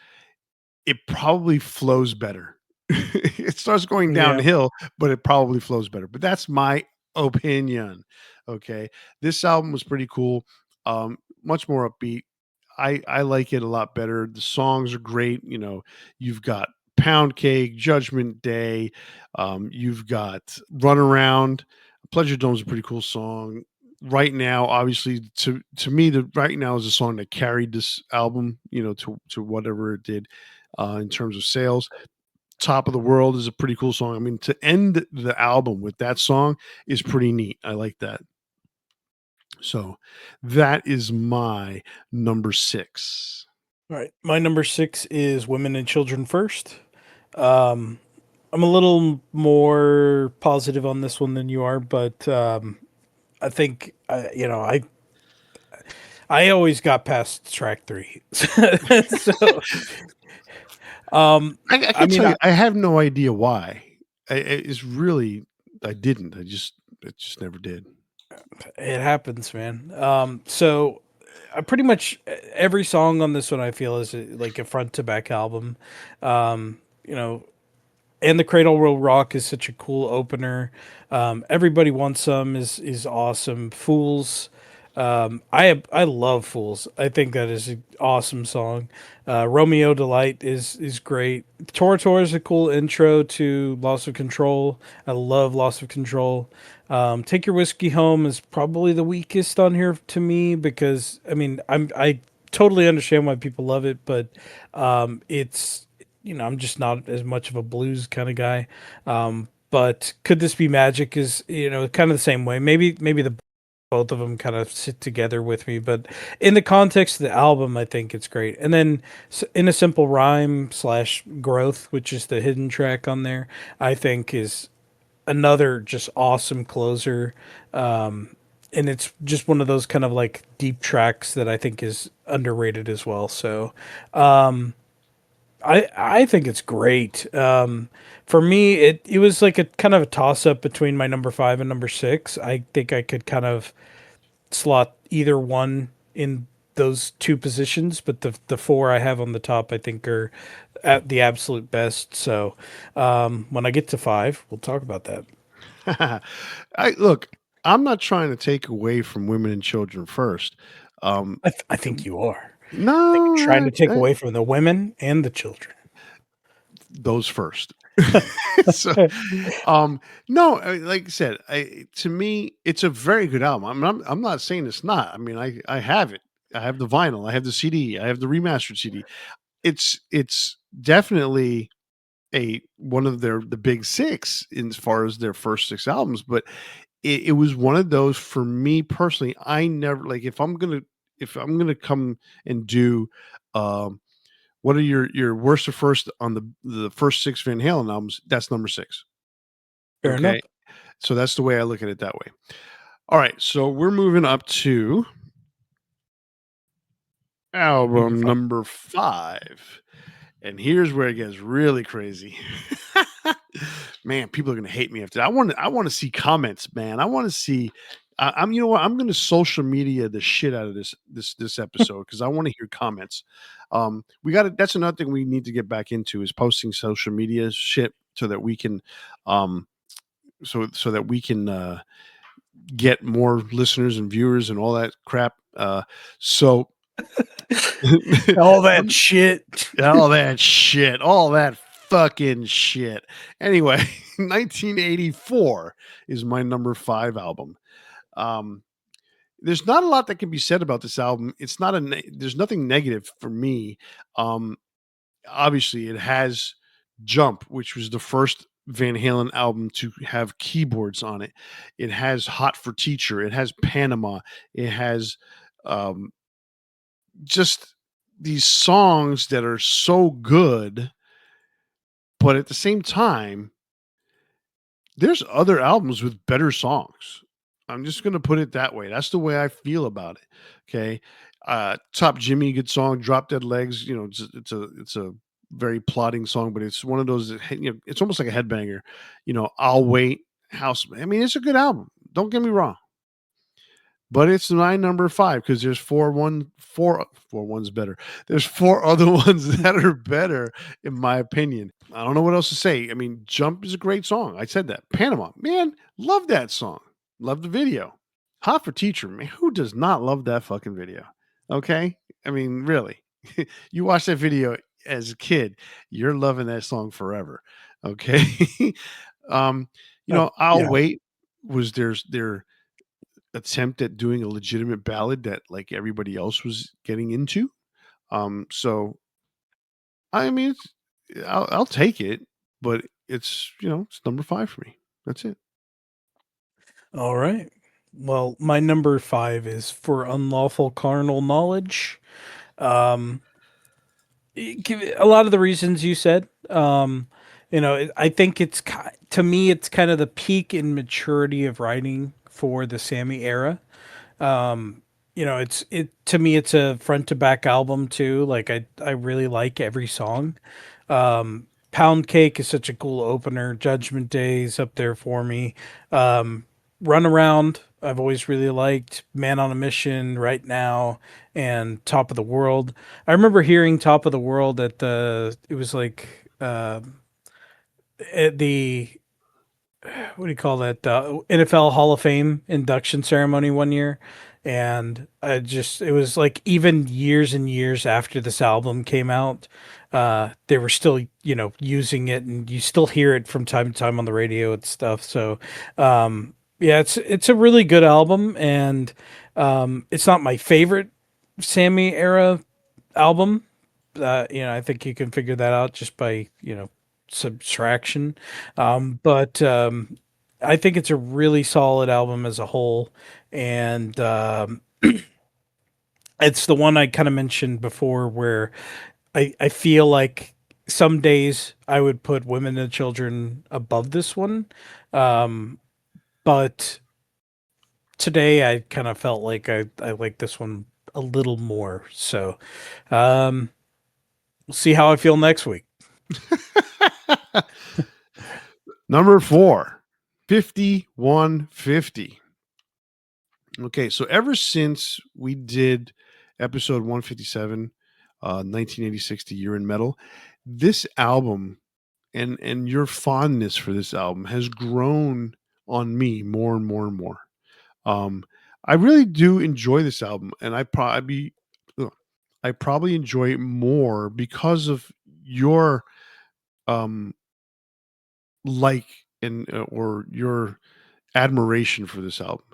it probably flows better. It starts going
Yeah.
downhill, but it probably flows better. But that's my opinion. Okay. This album was pretty cool. Much more upbeat. I like it a lot better. The songs are great. You've got Pound Cake, Judgment Day. You've got Run Around. Pleasure Dome is a pretty cool song. Right Now, obviously, to me, the Right Now is a song that carried this album, to whatever it did in terms of sales. Top of the World is a pretty cool song. I mean, to end the album with that song is pretty neat. I like that. So that is my number six.
All right. My number 6 is Women and Children First. Um, I'm a little more positive on this one than you are, but I think I always got past track 3. So,
I
I
can
mean,
tell you, I have no idea why. It's really, I didn't. It just never did.
it happens, man. So I pretty much every song on this one I feel is like a front to back album. You know, and the Cradle Will Rock is such a cool opener. Everybody Wants Some is awesome. Fools. I love Fools. I think that is an awesome song. Romeo Delight is great. Tor Tor is a cool intro to Loss of Control. I love Loss of Control. Take Your Whiskey Home is probably the weakest on here to me because I totally understand why people love it, but it's I'm just not as much of a blues kind of guy. But Could This Be Magic is kind of the same way. Maybe the both of them kind of sit together with me, but in the context of the album, I think it's great. And then In a Simple Rhyme slash Growth, which is the hidden track on there, I think is another just awesome closer. And it's just one of those kind of like deep tracks that I think is underrated as well. So I think it's great. For me, it was like a kind of a toss up between my number five and number six. I think I could kind of slot either one in those two positions, but the four I have on the top, I think, are at the absolute best. So when I get to five, we'll talk about that.
I look, I'm not trying to take away from women and children first. Um,
I think you are. I think you're trying
no,
to take away from the women and the children.
those first. So, um, no, like I said, to me, it's a very good album. I'm not saying it's not. I mean, I have it. I have the vinyl. I have the CD. I have the remastered CD. It's definitely a one of the big six in as far as their first six albums, but it was one of those for me personally. I never like if I'm gonna come and do um what are your worst to first on the first six Van Halen albums? That's number six.
Fair enough.
Okay. So that's the way I look at it that way. All right. So we're moving up to
Number
album
five.
number five. And here's where it gets really crazy. Man, people are gonna hate me after that. I want to see comments, man. I want to see. I'm you know what? I'm gonna social media the shit out of this episode because I want to hear comments. We got to That's another thing we need to get back into is posting social media shit so that we can, um, so that we can get more listeners and viewers and all that crap. So
All that shit.
all that shit, all that fucking shit. Anyway, 1984 is my number five album. Um, there's not a lot that can be said about this album. It's not there's nothing negative for me. Um, Obviously, it has Jump, which was the first Van Halen album to have keyboards on it. It has Hot for Teacher. It has Panama. It has um, just these songs that are so good, but at the same time, there's other albums with better songs. I'm just gonna put it that way. That's the way I feel about it. Okay. Top Jimmy, good song. Drop Dead Legs, it's a very plodding song, but it's one of those that it's almost like a headbanger. I'll Wait, House. I mean, it's a good album. Don't get me wrong. But it's my number five because there's four ones better. There's four other ones that are better, in my opinion. I don't know what else to say. I mean, Jump is a great song. I said that. Panama, man, love that song. Love the video. Hot for Teacher, man, who does not love that fucking video? Okay? I mean, really. You watch that video as a kid, you're loving that song forever. Okay? um, I'll
Yeah.
Wait was their attempt at doing a legitimate ballad that like everybody else was getting into. So I mean, I'll take it, but it's number five for me. That's it.
All right. Well, my number five is For Unlawful Carnal Knowledge. Um, a lot of the reasons you said. I think to me, it's kind of the peak in maturity of writing for the Sammy era. Um, it to me, it's a front to back album too. Like I really like every song. Pound Cake is such a cool opener. Judgment Day is up there for me. Um, Run Around, I've always really liked. Man on a Mission, Right Now, and Top of the World. I remember hearing Top of the World it was like at the what do you call that NFL Hall of Fame induction ceremony one year, and it was like even years and years after this album came out, they were still using it, and you still hear it from time to time on the radio and stuff. So, yeah, it's a really good album, and it's not my favorite Sammy era album. I think you can figure that out just by subtraction. But I think it's a really solid album as a whole, and it's the one I kind of mentioned before where I feel like some days I would put Women and Children above this one, um, but today I kind of felt like I like this one a little more. So, um, We'll see how I feel next week.
Number 4, 5150. Okay, so ever since we did episode 157, 1986, The Year in Metal, this album and your fondness for this album has grown on me more and more and more. Um, I really do enjoy this album, and I probably enjoy it more because of your um like and or your admiration for this album.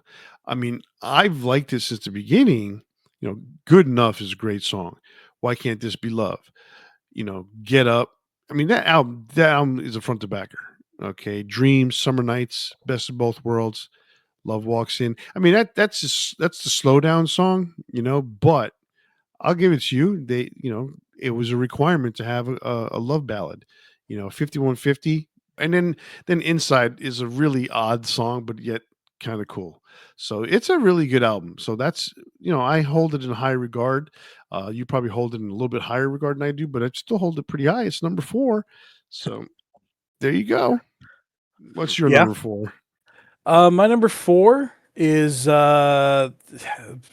I mean, I've liked it since the beginning. Good enough is a great song. Why can't this be love? Get up. I mean, that album is a front to backer. Okay, dreams, summer nights, best of both worlds. Love walks in. I mean, that's the slow down song. But I'll give it to you. It was a requirement to have a love ballad. 5150, and then Inside is a really odd song, but yet kind of cool. So it's a really good album. So I hold it in high regard. You probably hold it in a little bit higher regard than I do, but I still hold it pretty high. It's number 4. So there you go. What's your
Yeah.
number 4?
My number 4 is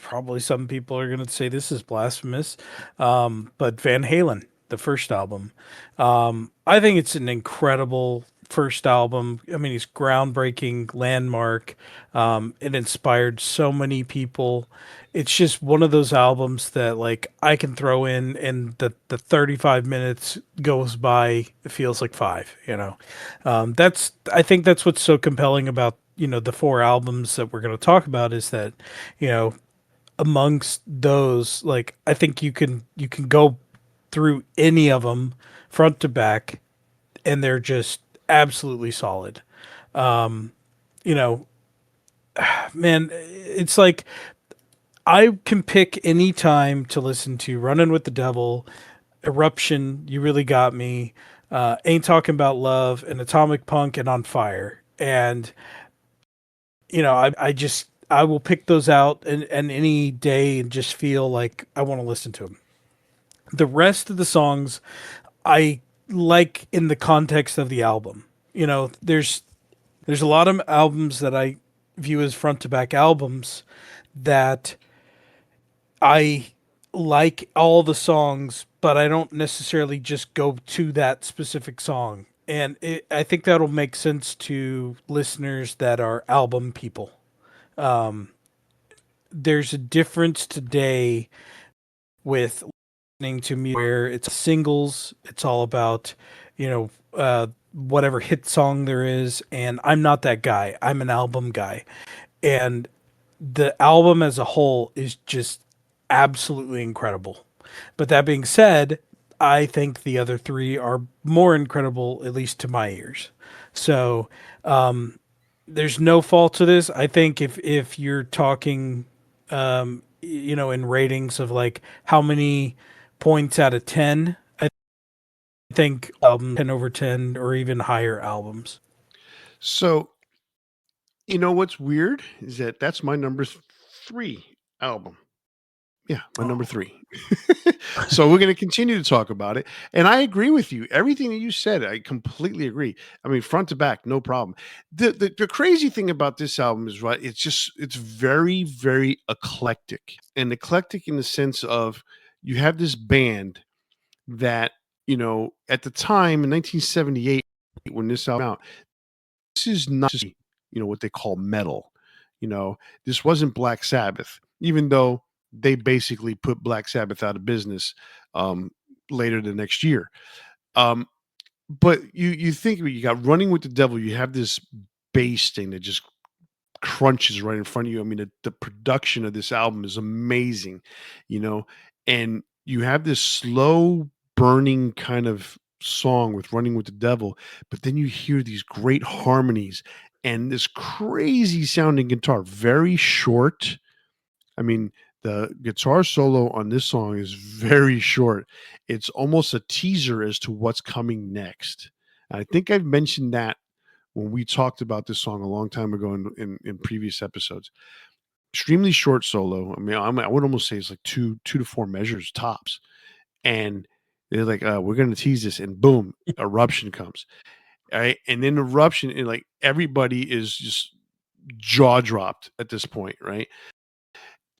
probably some people are going to say this is blasphemous, but Van Halen, the first album. I think it's an incredible first album. I mean, it's groundbreaking, landmark. It inspired so many people. It's just one of those albums that like I can throw in, and the 35 minutes goes by. It feels like five. That's I think that's what's so compelling about the four albums that we're going to talk about is that you know amongst those, like, I think you can go through any of them front to back, and they're just absolutely solid. You know, man, it's like I can pick any time to listen to Running with the Devil, Eruption, You Really Got Me, Ain't Talking About Love, and Atomic Punk and On Fire. And I will pick those out and any day and just feel like I want to listen to them. The rest of the songs I like in the context of the album. There's a lot of albums that I view as front to back albums that I like all the songs, but I don't necessarily just go to that specific song. And I think that'll make sense to listeners that are album people. There's a difference today with listening to music where it's singles, it's all about, whatever hit song there is. And I'm not that guy, I'm an album guy. And the album as a whole is just absolutely incredible. But that being said, I think the other three are more incredible, at least to my ears. So there's no fault to this. I think if you're talking, in ratings of like how many points out of 10, I think 10 over 10 or even higher albums.
So what's weird is that that's my number 3 album. Yeah, my number
Oh.
3. So we're going to continue to talk about it, and I agree with you. Everything that you said, I completely agree. I mean, front to back, no problem. The crazy thing about this album is, right, it's very, very eclectic, and eclectic in the sense of you have this band that, at the time in 1978 when this album came out, this is not just, what they call metal. You know, this wasn't Black Sabbath, even though they basically put Black Sabbath out of business um, later the next year. Um, but you think of it, you got Running with the Devil, you have this bass thing that just crunches right in front of you. I mean, the production of this album is amazing, you know, and you have this slow burning kind of song with Running with the Devil, but then you hear these great harmonies and this crazy sounding guitar, very short. I mean, the guitar solo on this song is very short. It's almost a teaser as to what's coming next. I think I've mentioned that when we talked about this song a long time ago in previous episodes. Extremely short solo. I mean, I would almost say it's like two to four measures tops, and They're like, we're gonna tease this, and boom, eruption comes. All right. And then eruption, and like everybody is just jaw dropped at this point, right?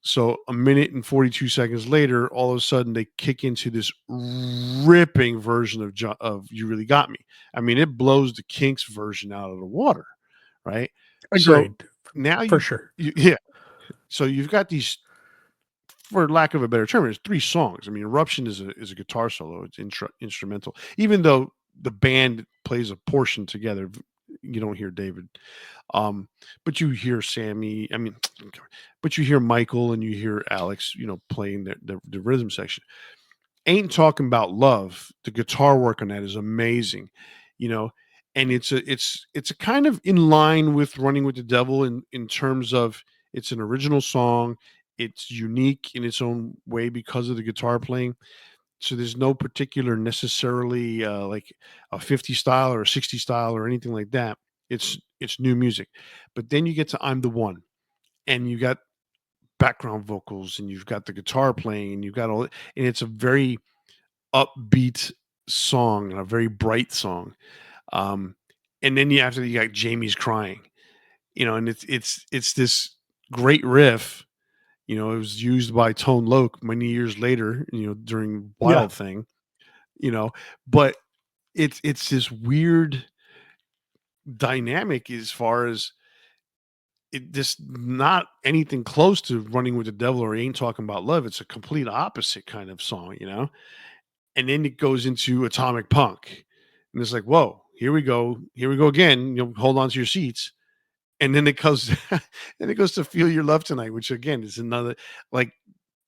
So a minute and 42 seconds later, all of a sudden they kick into this ripping version of "You Really Got Me." I mean, it blows the Kinks version out of the water, right? So
Agreed,
now
for sure.
yeah. So you've got these, for lack of a better term, there's 3 songs. I mean, Eruption is a guitar solo. It's instrumental. Even though the band plays a portion together, you don't hear David. But you hear Sammy, I mean, but you hear Michael and you hear Alex, playing the rhythm section. Ain't Talking About Love. The guitar work on that is amazing, you know, and it's a kind of in line with Running with the Devil in terms of it's an original song. It's unique in its own way because of the guitar playing. So there's no particular necessarily like a 50 style or a 60 style or anything like that. It's new music. But then you get to I'm the One, and you got background vocals, and you've got the guitar playing, and you've got all, and it's a very upbeat song and a very bright song. Um, and then after that, you got Jamie's crying, and it's this great riff. It was used by Tone Loc many years later, during
Yeah.
Wild Thing, you know, but it's this weird dynamic as far as it just not anything close to Running with the Devil or Ain't Talking About Love. It's a complete opposite kind of song. And then it goes into Atomic Punk, and it's like, whoa, here we go again. Hold on to your seats. And then it goes, and it goes to Feel Your Love Tonight, which again is another, like,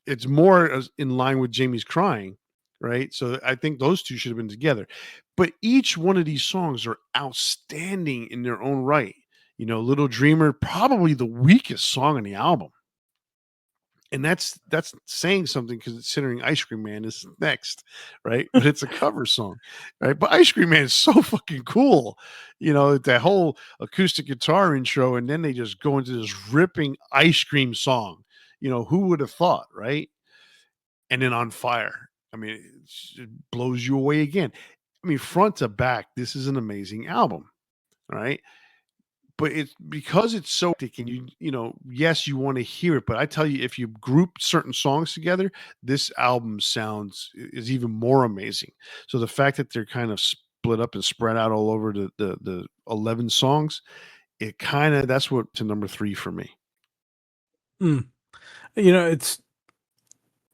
it's more in line with Jamie's crying, right? So I think those two should have been together. But each one of these songs are outstanding in their own right. Little Dreamer, probably the weakest song on the album. And that's saying something, because considering Ice Cream Man is next, right? But it's a cover song, right? But Ice Cream Man is so fucking cool, that whole acoustic guitar intro, and then they just go into this ripping ice cream song. Who would have thought, right? And then On Fire. I mean, it blows you away again. I mean, front to back, this is an amazing album, right? But it's because it's so thick, and yes, you want to hear it, but I tell you, if you group certain songs together, this album is even more amazing. So the fact that they're kind of split up and spread out all over the 11 songs, it kind of that's what to number 3 for me.
Mm. It's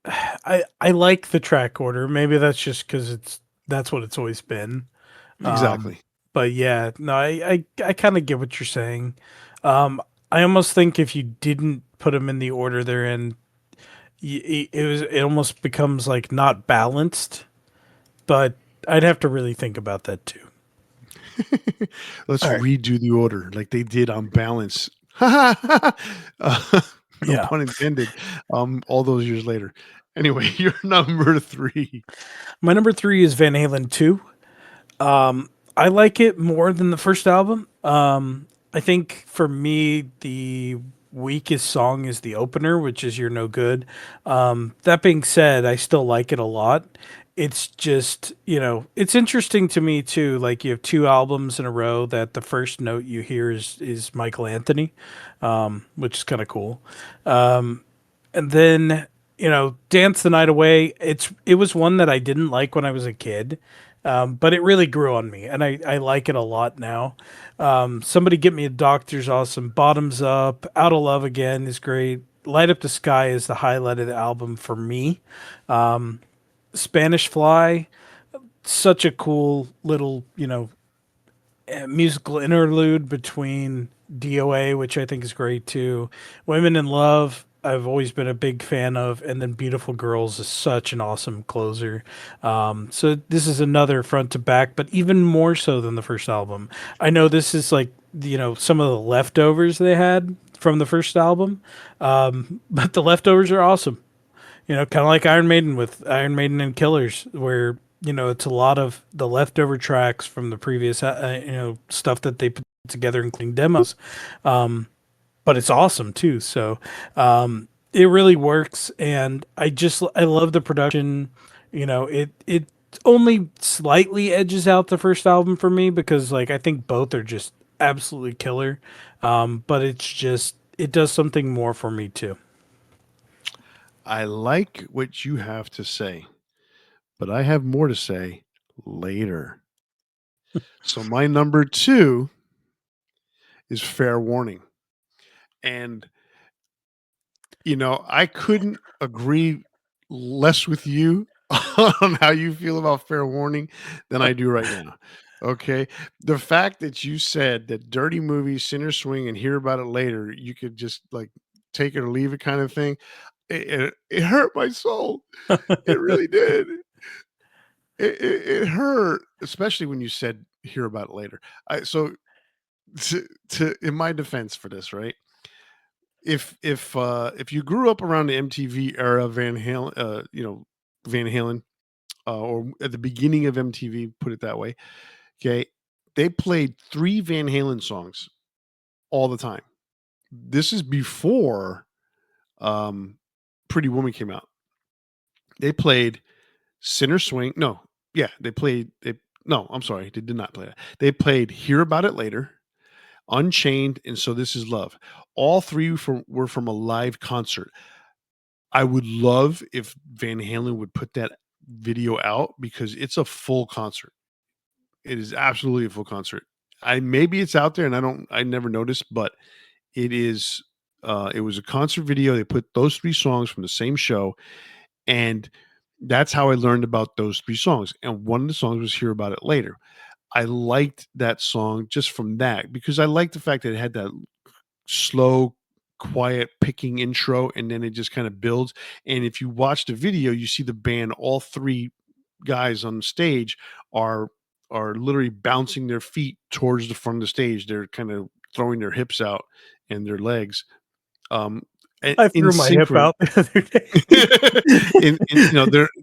I like the track order. Maybe that's just because that's what it's always been. Um,
Exactly.
but yeah, no, I kind of get what you're saying. Um, I almost think if you didn't put them in the order they're in, it almost becomes like not balanced. But I'd have to really think about that too.
Let's
All right.
redo the order like they did on Balance. uh, no
Yeah.
pun intended. All those years later. Anyway, you're number 3.
My number three is Van Halen 2. I like it more than the first album. I think for me, the weakest song is the opener, which is You're No Good. That being said, I still like it a lot. It's just, it's interesting to me too. Like you have two albums in a row that the first note you hear is Michael Anthony, which is kind of cool. And then Dance the Night Away. It was one that I didn't like when I was a kid, but it really grew on me, and I like it a lot now. Somebody Get Me a Doctor's awesome. Bottoms Up, Out of Love Again is great. Light Up the Sky is the highlight of the album for me. Spanish Fly, such a cool little musical interlude between DOA, which I think is great too. Women in Love, I've always been a big fan of, and then Beautiful Girls is such an awesome closer. So this is another front to back, but even more so than the first album. I know this is like some of the leftovers they had from the first album, but the leftovers are awesome. Kind of like Iron Maiden with Iron Maiden and Killers, where it's a lot of the leftover tracks from the previous stuff that they put together, including demos. But it's awesome too. So it really works, and I love the production. It only slightly edges out the first album for me because like I think both are just absolutely killer. But it's just it does something more for me too.
I like what you have to say, but I have more to say later. So my number 2 is Fair Warning. And I couldn't agree less with you on how you feel about Fair Warning than I do right now. Okay. The fact that you said that Dirty Movies, Sinner Swing, and Hear About It Later, you could just like take it or leave it kind of thing, it hurt my soul. It really did. It hurt, especially when you said Hear About It Later. So, in my defense for this, right? If you grew up around the MTV era, Van Halen, or at the beginning of MTV, put it that way, okay, they played 3 Van Halen songs all the time. This is before, um, Pretty Woman came out. They played Sinner Swing no, yeah, they played they no, I'm sorry, they did not play that. They played Hear About It Later, Unchained, and So This Is Love. All 3 were from a live concert. I would love if Van Halen would put that video out because it's a full concert. It is absolutely a full concert. Maybe it's out there and I never noticed, but it was a concert video. They put those 3 songs from the same show, and that's how I learned about those 3 songs. And one of the songs was Hear About It Later. I liked that song just from that because I liked the fact that it had that slow, quiet picking intro, and then it just kind of builds. And if you watch the video, you see the band, all 3 guys on the stage are literally bouncing their feet towards the front of the stage. They're kind of throwing their hips out and their legs, um,
I
in
threw my hip
synchron.
out the other day.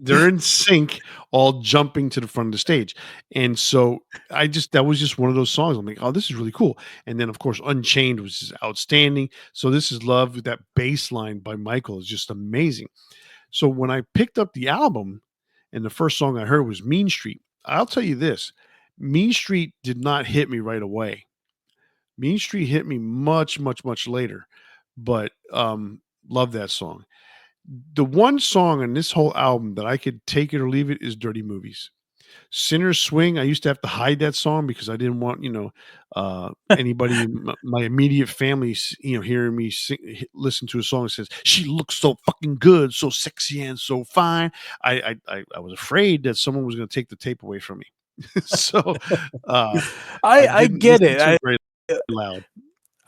They're in sync, all jumping to the front of the stage. And so that was just one of those songs. I'm like, oh, this is really cool. And then of course Unchained was just outstanding. So This Is Love, with that bass line by Michael, is just amazing. So when I picked up the album and the first song I heard was Mean Street, I'll tell you this, Mean Street did not hit me right away. Mean Street hit me much, much, much later. But love that song. The one song on this whole album that I could take it or leave it is Dirty Movies. Sinner's Swing, I used to have to hide that song because I didn't want, anybody in my immediate family, hearing me listen to a song that says, "She looks so fucking good, so sexy and so fine." I was afraid that someone was gonna take the tape away from me. So, uh, I
I
didn't
get
listen
it.
to it very loud.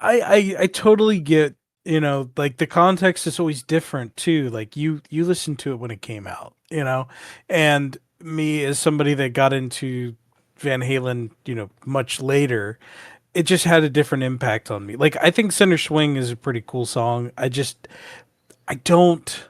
I totally get, like the context is always different too. Like you listened to it when it came out, and me as somebody that got into Van Halen, much later, it just had a different impact on me. Like I think Center Swing is a pretty cool song. I don't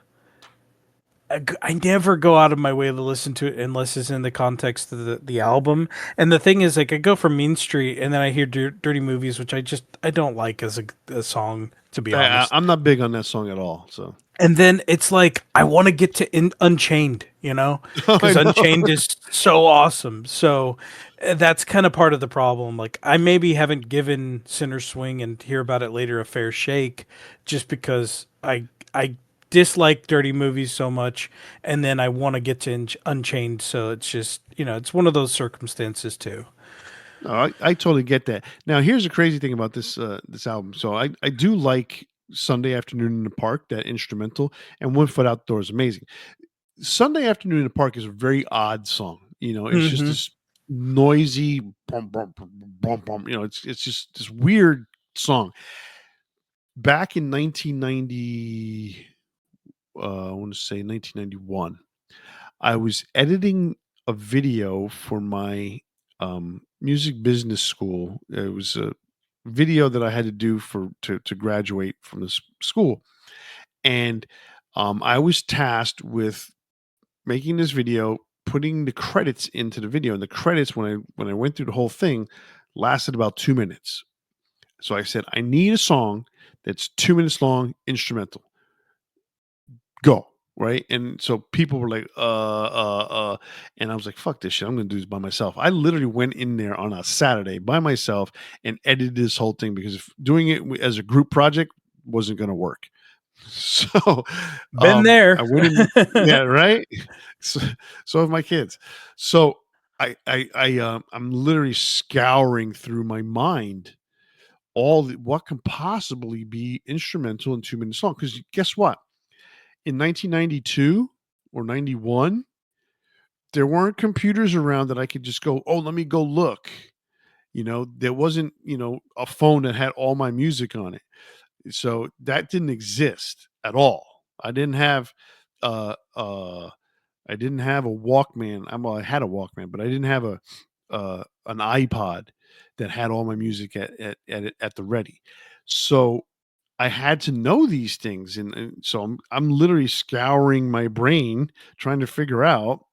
I never go out of my way to listen to it unless it's in the context of the album. And the thing is, like, I go from Mean Street and then I hear Dirty Movies, which I don't like as a song, to be honest.
I'm not big on that song at all. So
And then it's like I want to get to Unchained,
I
because
know.
Unchained is so awesome. So that's kind of part of the problem. Like I maybe haven't given Sinner Swing and Hear About It Later a fair shake, just because I dislike Dirty Movies so much, and then I want to get to Unchained. So it's just it's one of those circumstances too.
No, I totally get that. Now, here's the crazy thing about this album. So I do like Sunday Afternoon in the Park, that instrumental, and One Foot Out the Door is amazing. Sunday Afternoon in the Park is a very odd song. It's just
Hmm.
this noisy bum, bum, bum, bum, bum. It's just this weird song. Back in 1990, I want to say 1991. I was editing a video for my music business school. It was a video that I had to do to graduate from this school, and I was tasked with making this video, putting the credits into the video, and the credits when I went through the whole thing lasted about 2 minutes. So I said, I need a song that's 2 minutes long, instrumental. Go. right? And so people were like, and I was like, fuck this shit. I'm gonna do this by myself. I literally went in there on a Saturday by myself and edited this whole thing because if doing it as a group project wasn't gonna work. So
Been there.
I went in, yeah, right. So, so have my kids. So I'm literally scouring through my mind what can possibly be instrumental in 2 minutes long. Because guess what? In 1992 or 91, there weren't computers around that I could just go, oh, let me go look. There wasn't, a phone that had all my music on it. So that didn't exist at all. I didn't have uh uh I didn't have a Walkman. I had a Walkman, but I didn't have a an iPod that had all my music at the ready. So I had to know these things, and so I'm literally scouring my brain trying to figure out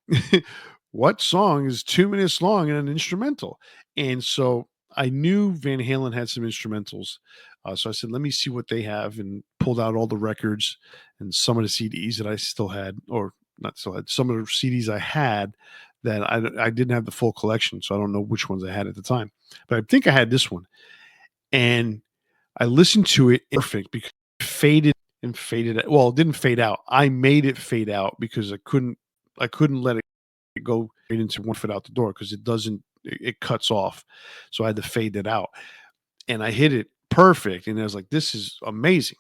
what song is 2 minutes long and an instrumental. And so I knew Van Halen had some instrumentals, so I said, "Let me see what they have," and pulled out all the records and some of the CDs that I still had, or not still had, some of the CDs I had that I didn't have the full collection, so I don't know which ones I had at the time, but I think I had this one, and I listened to it perfect because it faded and faded. Well, it didn't fade out. I made it fade out because I couldn't let it go right into one foot out the door because it cuts off. So I had to fade it out. And I hit it perfect. And I was like, this is amazing.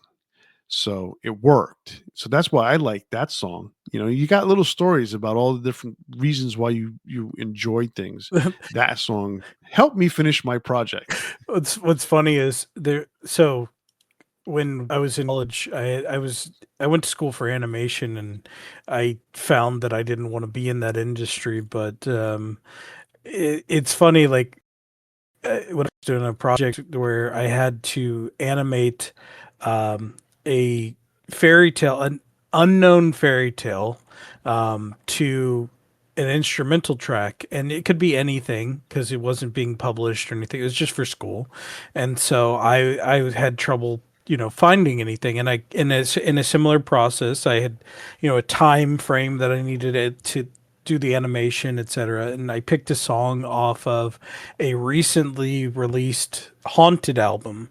So it worked. So that's why I like that song. You got little stories about all the different reasons why you enjoy things. That song helped me finish my project.
What's funny is there. So when I was in college, I went to school for animation, and I found that I didn't want to be in that industry. But it's funny, like when I was doing a project where I had to animate a fairy tale, an unknown fairy tale, to an instrumental track, and it could be anything because it wasn't being published or anything. It was just for school, and so I had trouble, finding anything. And I in a similar process, I had, a time frame that I needed it to do the animation, etc. And I picked a song off of a recently released Haunted album,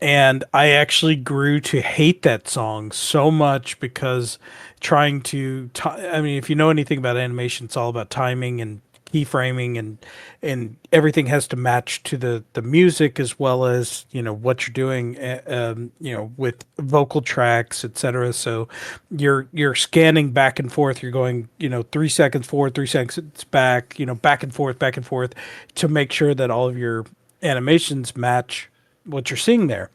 and I actually grew to hate that song so much because trying to I mean, if you know anything about animation, it's all about timing and keyframing, and everything has to match to the music as well as, what you're doing, with vocal tracks, etc. So you're scanning back and forth, you're going, 3 seconds forward, 3 seconds back, back and forth to make sure that all of your animations match what you're seeing there.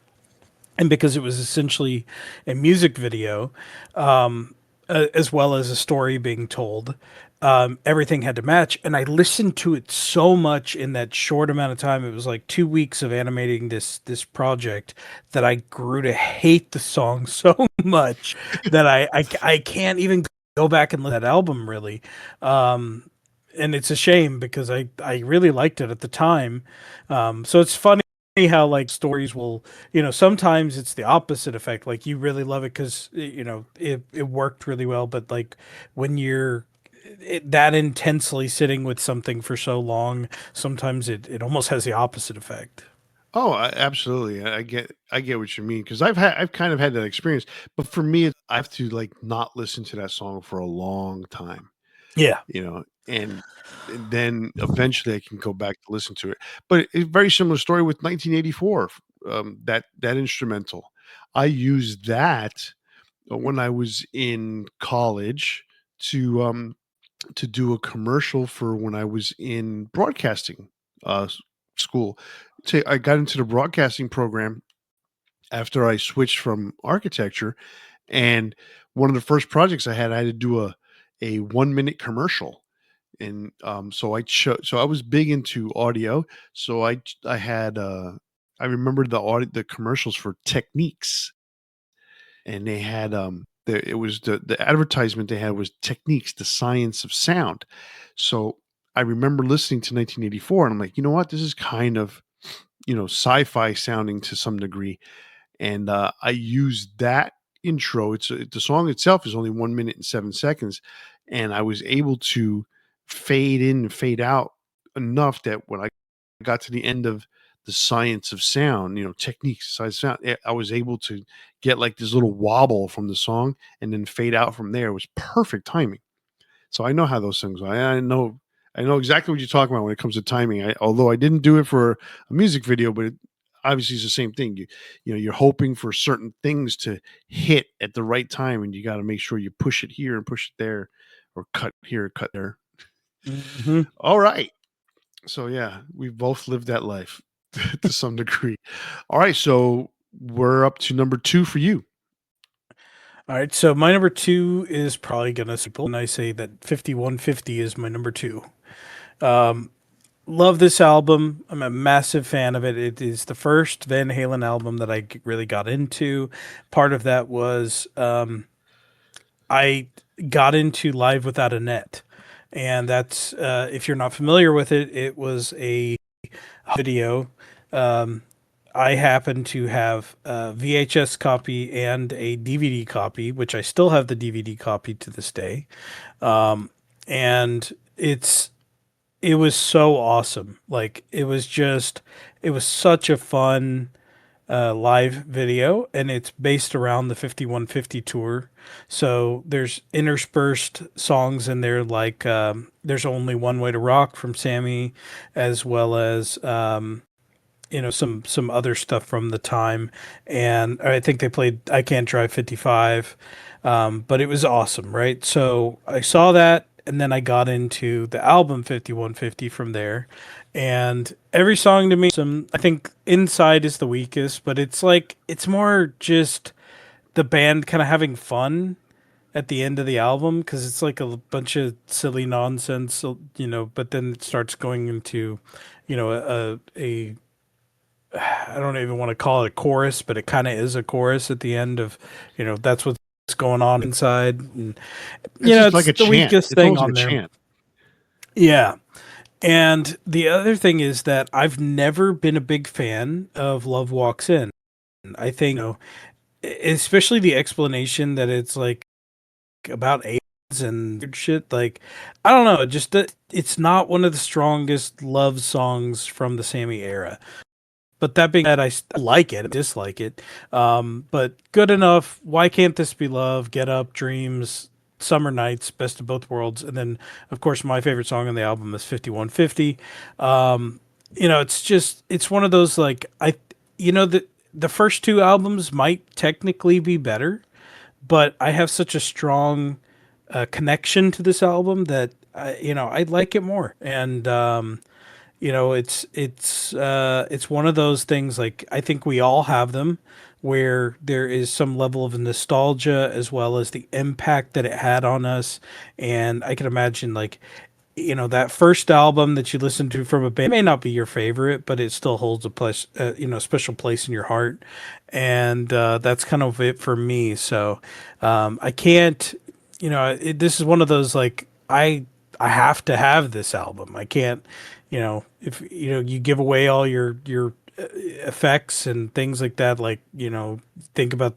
And because it was essentially a music video, as well as a story being told, everything had to match. And I listened to it so much in that short amount of time. It was like 2 weeks of animating this project that I grew to hate the song so much that I can't even go back and listen to that album really. And it's a shame because I really liked it at the time. So it's funny how like stories will, sometimes it's the opposite effect. Like you really love it because it worked really well, but like when you're that intensely sitting with something for so long, sometimes it almost has the opposite effect.
Oh, absolutely. I get what you mean because I've kind of had that experience, but for me, I have to like not listen to that song for a long time,
Yeah.
and then eventually I can go back to listen to it. But a very similar story with 1984, that instrumental. I used that when I was in college to to do a commercial for when I was in broadcasting school. I got into the broadcasting program after I switched from architecture, and one of the first projects I had to do a 1 minute commercial, and so I was big into audio. So I had I remember the commercials for Techniques, and they had it was the advertisement they had was Techniques, the science of sound. So I remember listening to 1984, and I'm like, you know what, this is kind of sci-fi sounding to some degree, and I used that intro. The song itself is only 1 minute and 7 seconds, and I was able to fade in and fade out enough that when I got to the end of the science of sound, techniques, science of sound, I was able to get like this little wobble from the song and then fade out from there. It was perfect timing. So I know how those things are. I know exactly what you're talking about when it comes to timing. Although I didn't do it for a music video, but obviously it's the same thing. You're hoping for certain things to hit at the right time, and you got to make sure you push it here and push it there, or cut here, cut there.
Mhm.
All right. So yeah, we've both lived that life to some degree. All right, so we're up to number 2 for you.
All right, so my number 2 is probably gonna simple, and I say that 5150 is my number 2. Um, Love this album. I'm a massive fan of it. It is the first Van Halen album that really got into. Part of that was I got into Live Without a Net, and that's if you're not familiar with it, it was a video. Um, I happen to have a VHS copy and a DVD copy, which I still have the DVD copy to this day. And it was so awesome. Like it was such a fun live video, and it's based around the 5150 tour. So there's interspersed songs in there like "There's Only One Way to Rock" from Sammy, as well as some other stuff from the time. And I think they played "I Can't Drive 55," but it was awesome, right? So I saw that, and then I got into the album 5150 from there. And every song to me, I think "Inside" is the weakest, but it's more just the band kind of having fun at the end of the album, because it's like a bunch of silly nonsense, but then it starts going into, a I don't even want to call it a chorus, but it kind of is a chorus at the end of, that's what's going on inside. And,
It's just like
it's
a
the
chant.
weakest
It's
thing
almost like
on
a
there.
chant.
Yeah. And the other thing is that I've never been a big fan of Love Walks In. I think, especially the explanation that it's like about AIDS and weird shit. Like, I don't know, just that it's not one of the strongest love songs from the Sammy era. But that being said, like it, dislike it. But good enough. Why can't this be love? Get Up, Dreams, Summer Nights, Best of Both Worlds, and then of course my favorite song on the album is 5150. It's one of those like the first two albums might technically be better, but I have such a strong connection to this album that I like it more. And it's one of those things, like I think we all have them, where there is some level of nostalgia as well as the impact that it had on us. And I can imagine, like, that first album that you listen to from a band may not be your favorite, but it still holds a place, special place in your heart. And that's kind of it for me. So I can't, this is one of those, like, I have to have this album. I can't, if you give away all your effects and things like that, like, think about,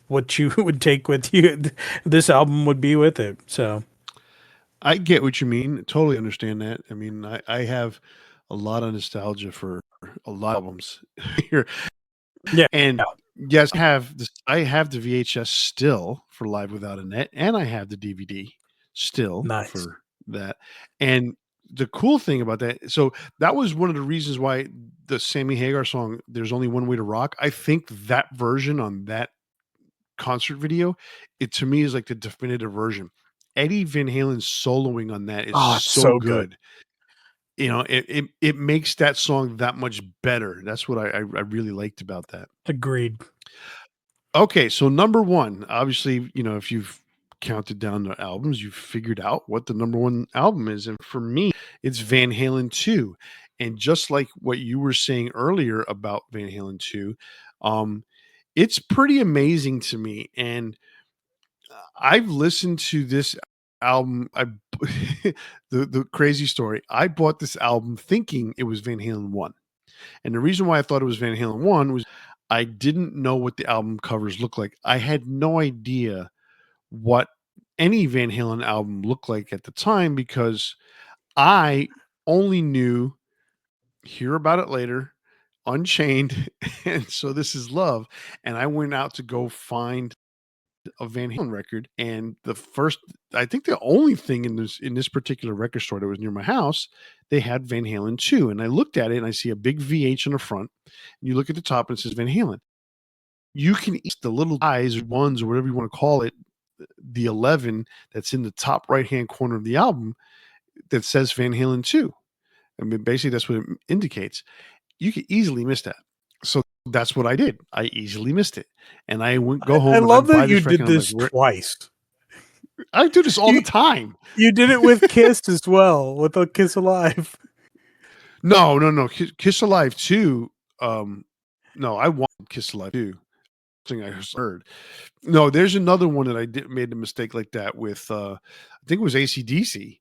what you would take with you. This album would be with it. So
I get what you mean. Totally understand that. I mean, I have a lot of nostalgia for a lot of albums here.
yeah,
And yes, I have the VHS still for Live Without a Net, and I have the DVD still
nice.
for that. And the cool thing about that, so that was one of the reasons why the Sammy Hagar song "There's Only One Way to Rock," I think that version on that concert video, it to me is like the definitive version. Eddie Van Halen's soloing on that is
Oh, it's
so
so good.
good. It makes that song that much better. That's what I really liked about that.
Agreed.
Okay, so number 1, obviously, if you've counted down the albums, you've figured out what the number 1 album is, and for me, it's Van Halen 2. And just like what you were saying earlier about Van Halen 2, um, it's pretty amazing to me, and I've listened to this album. The crazy story, I bought this album thinking it was Van Halen 1, and the reason why I thought it was Van Halen 1 was I didn't know what the album covers looked like. I had no idea what any Van Halen album looked like at the time because I only knew Hear About It Later, Unchained, and So This Is Love. And I went out to go find a Van Halen record. And the first, I think the only thing in this particular record store that was near my house, they had Van Halen 2. And I looked at it and I see a big VH in the front. And you look at the top and it says Van Halen. You can eat the little eyes, ones, or whatever you want to call it, the 11 that's in the top right hand corner of the album that says Van Halen 2. I mean, basically, that's what it indicates. You could easily miss that. So that's what I did. I easily missed it. And I went go
I
home and
love
I'd
that
buy
you
this record.
did
And I'm like,
this
where
twice.
I do this all the
You
time.
you did it with Kiss as well, with a Kiss Alive.
No, no, no. Kiss Alive 2. No, I want Kiss Alive 2. Thing I heard. No, there's another one that I did made a mistake like that with I think it was ACDC.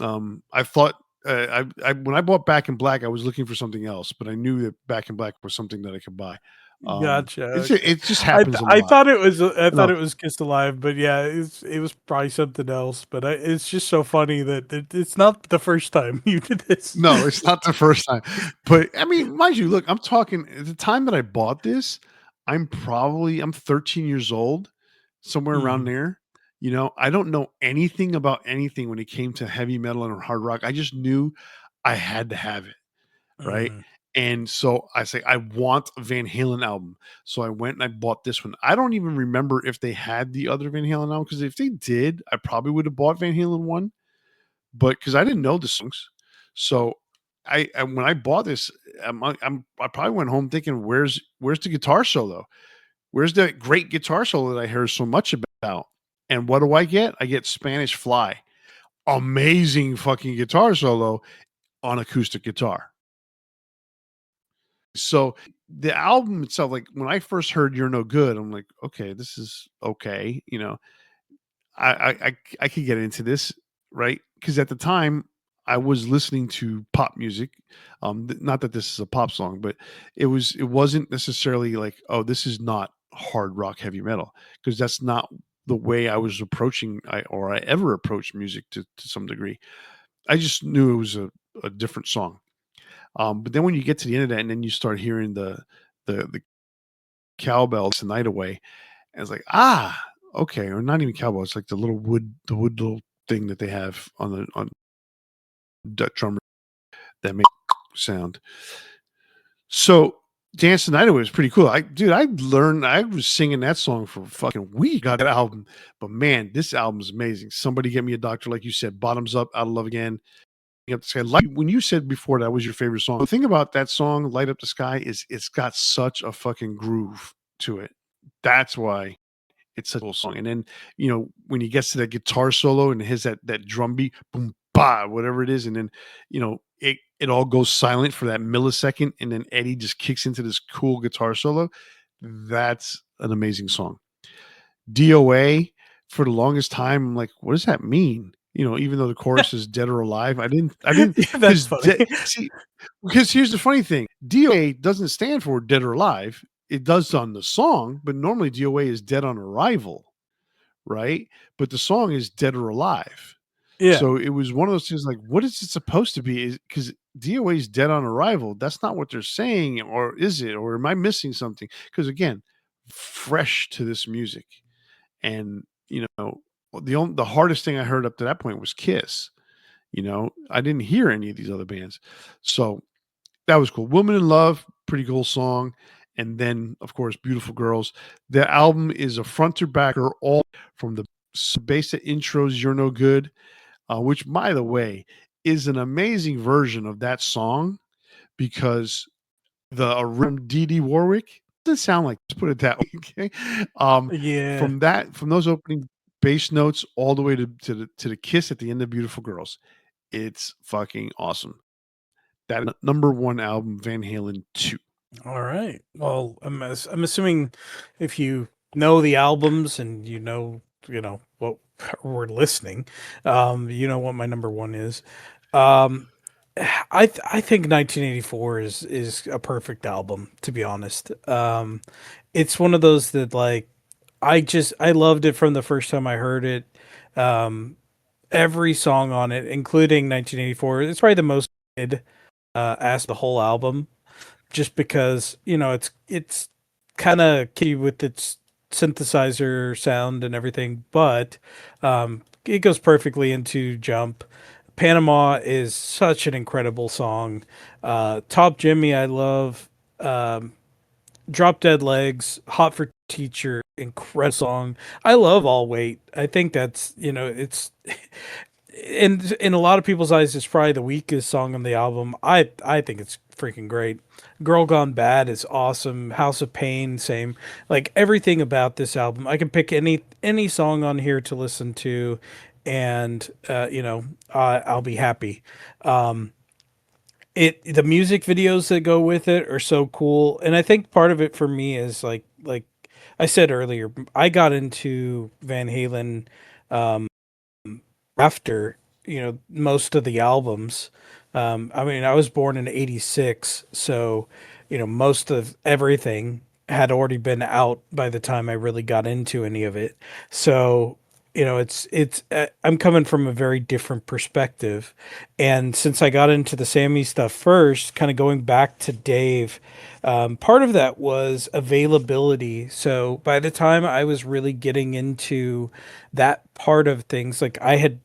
I thought I when I bought Back in Black, I was looking for something else, but I knew that Back in Black was something that I could buy.
Gotcha, okay.
It just happens a
I
lot.
thought it was I thought
No,
it was Kissed Alive, but yeah, it was probably something else. But it's just so funny that it's not the first time you did this.
no, it's not the first time. But I mean, mind you, look, I'm talking at the time that I bought this, I'm 13 years old, somewhere around
Mhm,
there. You know, I don't know anything about anything when it came to heavy metal and hard rock. I just knew I had to have it. Right?
mhm.
And so I say, I want a Van Halen album. So I went and I bought this one. I don't even remember if they had the other Van Halen album because if they did, I probably would have bought Van Halen one, but because I didn't know the songs. So when I bought this, I probably went home thinking, where's the guitar solo? Where's that great guitar solo that I heard so much about? And what do I get? I get Spanish Fly. Amazing fucking guitar solo on acoustic guitar. So the album itself, like when I first heard "You're No Good," I'm like, okay, this is okay. You know, I could get into this, right? Because at the time I was listening to pop music. Not that this is a pop song, but it wasn't necessarily like, oh, this is not hard rock heavy metal because that's not the way I was approaching or I ever approached music to some degree. I just knew it was a different song. But then when you get to the end of that, and then you start hearing the cowbell the night away, and it's like, ah, okay, or not even cowbell. It's like the wood little thing that they have on that drummer that makes sound. So Dance the Night Away was pretty cool. I was singing that song for fucking week on that album. But man, this album is amazing. Somebody Get Me a Doctor, like you said, Bottoms Up, Out of Love Again. Up the Sky. Like when you said before that was your favorite song, the thing about that song, Light Up the Sky, is it's got such a fucking groove to it. That's why it's such a cool song. And then, when he gets to that guitar solo and it has that drum beat, boom, bah, whatever it is, and then, it all goes silent for that millisecond, and then Eddie just kicks into this cool guitar solo. That's an amazing song. DOA, for the longest time, I'm like, what does that mean? Even though the chorus is dead or alive, I didn't,
Yeah, that's
because
funny.
see, because here's the funny thing: DOA doesn't stand for dead or alive. It does on the song, but normally DOA is dead on arrival, right? But the song is dead or alive.
Yeah.
So it was one of those things like, what is it supposed to be? Because DOA is dead on arrival. That's not what they're saying, or is it? Or am I missing something? Because again, fresh to this music. And, the hardest thing I heard up to that point was Kiss. I didn't hear any of these other bands. So that was cool. Woman in Love, pretty cool song. And then, of course, Beautiful Girls. The album is a front to backer, all from the basic intros, You're No Good, which, by the way, is an amazing version of that song because the Dee Dee Warwick doesn't sound like, let's put it that way. Okay.
Yeah.
From those opening bass notes all the way to the kiss at the end of Beautiful Girls, it's fucking awesome. That number one album, Van Halen 2.
All right. Well, I'm assuming if you know the albums and you know what we're listening, you know what my number one is. Um, I think 1984 is a perfect album, to be honest. It's one of those that like I loved it from the first time I heard it. Um, every song on it, including 1984, it's probably the most asked the whole album, just because it's kind of key with its synthesizer sound and everything, but it goes perfectly into Jump. Panama is such an incredible song. Top Jimmy, I love. Um, Drop Dead Legs, Hot for Teacher, incredible song. I love All Weight. I think that's, it's in a lot of people's eyes, it's probably the weakest song on the album. I think it's freaking great. Girl Gone Bad is awesome. House of Pain, same. Like everything about this album, I can pick any song on here to listen to, and I'll be happy. The music videos that go with it are so cool, and I think part of it for me is like I said earlier, I got into Van Halen after most of the albums. I mean, I was born in '86, so most of everything had already been out by the time I really got into any of it. So I'm coming from a very different perspective, and since I got into the Sammy stuff first, kind of going back to Dave, part of that was availability. So by the time I was really getting into that part of things, like I had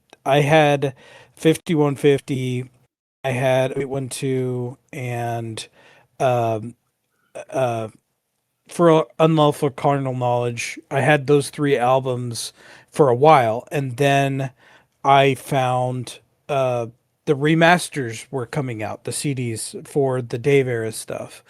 5150, I had 812, and um, uh, for Unlawful Carnal Knowledge, I had those three albums for a while, and then I found uh, the remasters were coming out, the CDs for the Dave era stuff,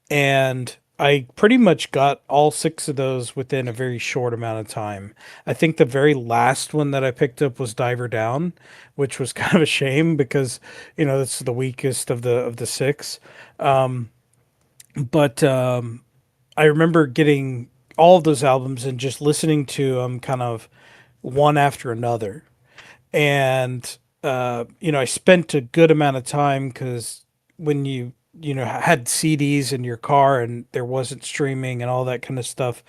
and I pretty much got all six of those within a very short amount of time. I think the very last one that I picked up was Diver Down, which was kind of a shame because that's the weakest of the six. But I remember getting all of those albums and just listening to them kind of one after another. And I spent a good amount of time because when you had CDs in your car and there wasn't streaming and all that kind of stuff,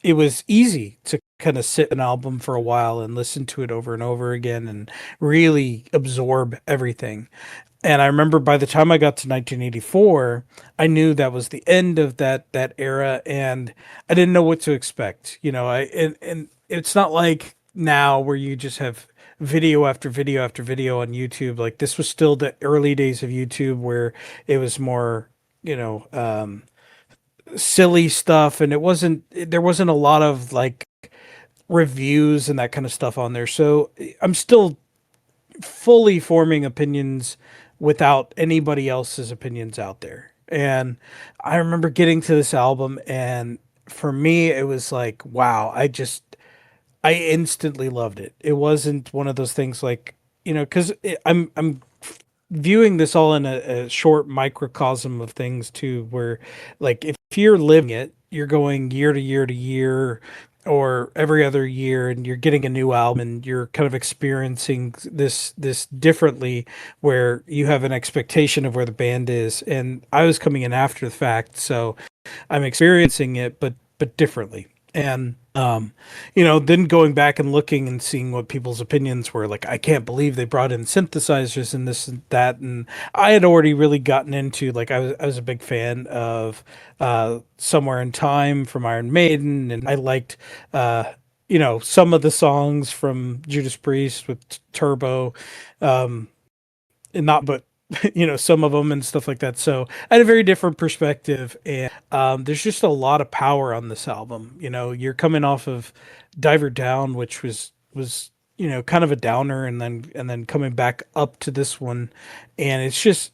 it was easy to kind of sit an album for a while and listen to it over and over again and really absorb everything. And I remember by the time I got to 1984, I knew that was the end of that era, and I didn't know what to expect. And it's not like now where you just have video after video after video on YouTube. Like this was still the early days of YouTube where it was more, you know, um, silly stuff, and there wasn't a lot of like reviews and that kind of stuff on there. So I'm still fully forming opinions without anybody else's opinions out there. And I remember getting to this album, and for me it was like, wow, I instantly loved it. It wasn't one of those things like, cuz I'm viewing this all in a short microcosm of things too, where like if you're living it, you're going year to year to year or every other year, and you're getting a new album and you're kind of experiencing this differently, where you have an expectation of where the band is, and I was coming in after the fact, so I'm experiencing it, but differently. And then going back and looking and seeing what people's opinions were, like, I can't believe they brought in synthesizers and this and that. And I had already really gotten into, like, I was a big fan of Somewhere in Time from Iron Maiden, and I liked some of the songs from Judas Priest with Turbo, and not but some of them and stuff like that. So I had a very different perspective, and there's just a lot of power on this album. You're coming off of Diver Down, which was kind of a downer, and then coming back up to this one, and it's just,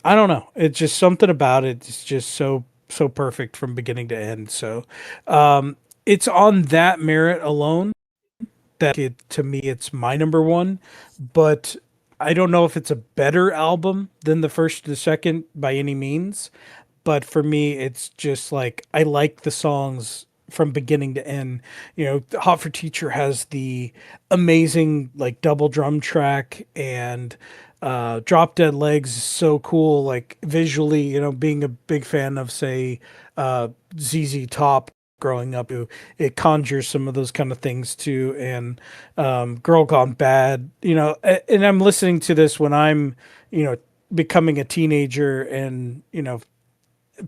I don't know, it's just something about it. It's just so perfect from beginning to end. So it's on that merit alone that to me it's my number one, but I don't know if it's a better album than the first to the second by any means. But for me, it's just like I like the songs from beginning to end. You know, Hot for Teacher has the amazing like double drum track, and Drop Dead Legs is so cool, like visually, you know, being a big fan of say ZZ Top growing up, it conjures some of those kind of things too. And Girl Gone Bad, you know, and I'm listening to this when I'm, you know, becoming a teenager, and you know,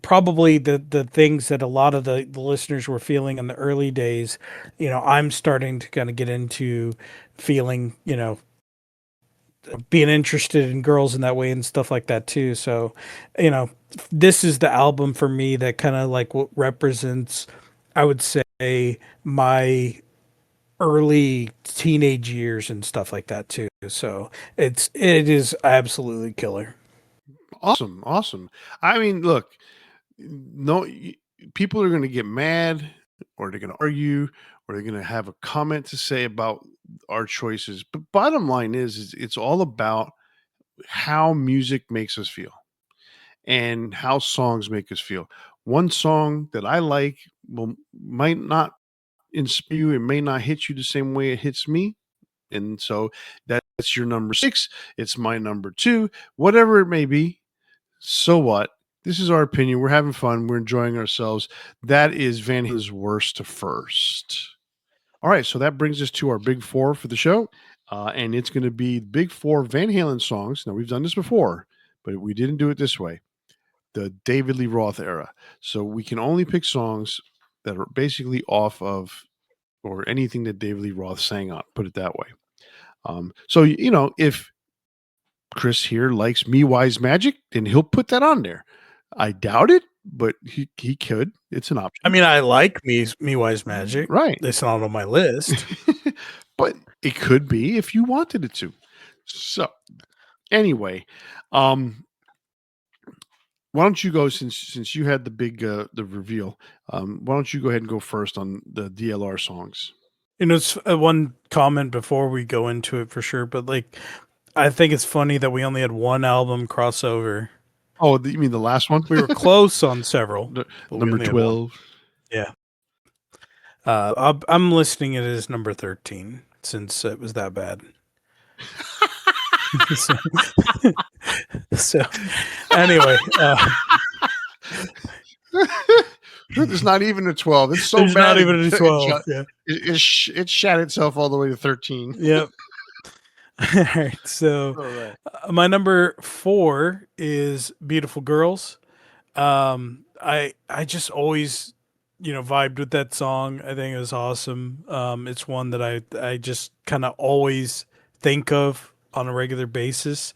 probably the things that a lot of the listeners were feeling in the early days, you know, I'm starting to kind of get into feeling, you know, being interested in girls in that way and stuff like that too. So, you know, this is the album for me that kind of like what represents, I would say, my early teenage years and stuff like that too. So it is absolutely killer.
Awesome, awesome. I mean, look, no, people are going to get mad, or they're going to argue, or they're going to have a comment to say about our choices. But bottom line is it's all about how music makes us feel and how songs make us feel. One song that I like might not inspire you. It may not hit you the same way it hits me. And so that's your number six. It's my number two, whatever it may be. So what? This is our opinion. We're having fun. We're enjoying ourselves. That is Van Halen's worst to first. All right. So that brings us to our big four for the show. And it's going to be big four Van Halen songs. Now, we've done this before, but we didn't do it this way, the David Lee Roth era. So we can only pick songs that are basically off of or anything that David Lee Roth sang on, put it that way. So, you know, if Chris here likes Me Wise Magic, then he'll put that on there. I doubt it, but he could. It's an
I
option.
mean, I like me Wise Magic.
Right.
It's not on my list.
But it could be if you wanted it to. So anyway, um, why don't you go since you had the big the reveal? Why don't you go ahead and go first on the DLR songs?
You know, it's one comment before we go into it for sure, but like, I think it's funny that we only had one album crossover.
Oh, you mean the last one?
We were close on several, but we
Number
only had one.
12.
Yeah. I'm listing it as number 13 since it was that bad. so, so anyway,
It's not even a 12. It's so
there's
bad.
not even a 12. Yeah.
It shat itself all the way to 13.
Yep. All right. So
All right.
my number 4 is Beautiful Girls. I just always, you know, vibed with that song. I think it was awesome. It's one that I just kind of always think of on a regular basis.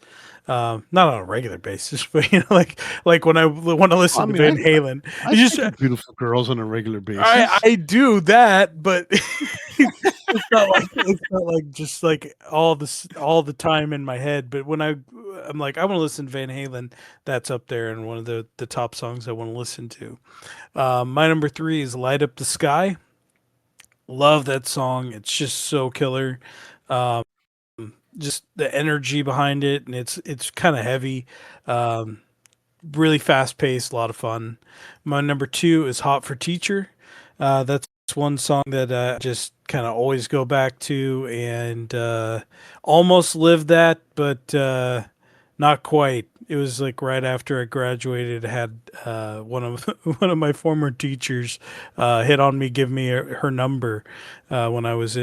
Not on a regular basis, but you know, like when I want to
I
listen to
mean,
Van Halen,
I
you just
think of beautiful girls on a regular
I
basis.
I do that, but it's not like just like all the time in my head. But when I'm like I want to listen to Van Halen, that's up there and one of the top songs I want to listen to. My number 3 is Light Up the Sky. Love that song. It's just so killer. Um, just the energy behind it, and it's kind of heavy. Um, really fast paced, a lot of fun. My number 2 is Hot for Teacher. That's one song that I just kind of always go back to, and almost lived that, but not quite. It was like right after I graduated, I had one of one of my former teachers hit on me, give me her number when I was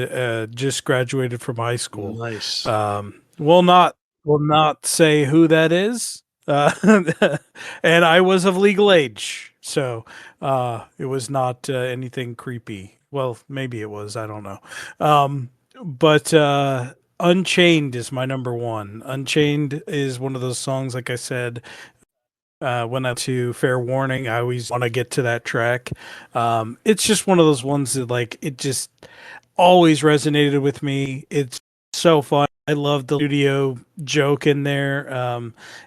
just graduated from high school.
Nice.
Will not say who that is, and I was of legal age, so it was not anything creepy. Well, maybe it was. I don't know. But Unchained is my number 1. Unchained is one of those songs, like I said, when I to Fair Warning, I always want to get to that track. It's just one of those ones that like it just always resonated with me. It's so fun. I love the studio joke in there.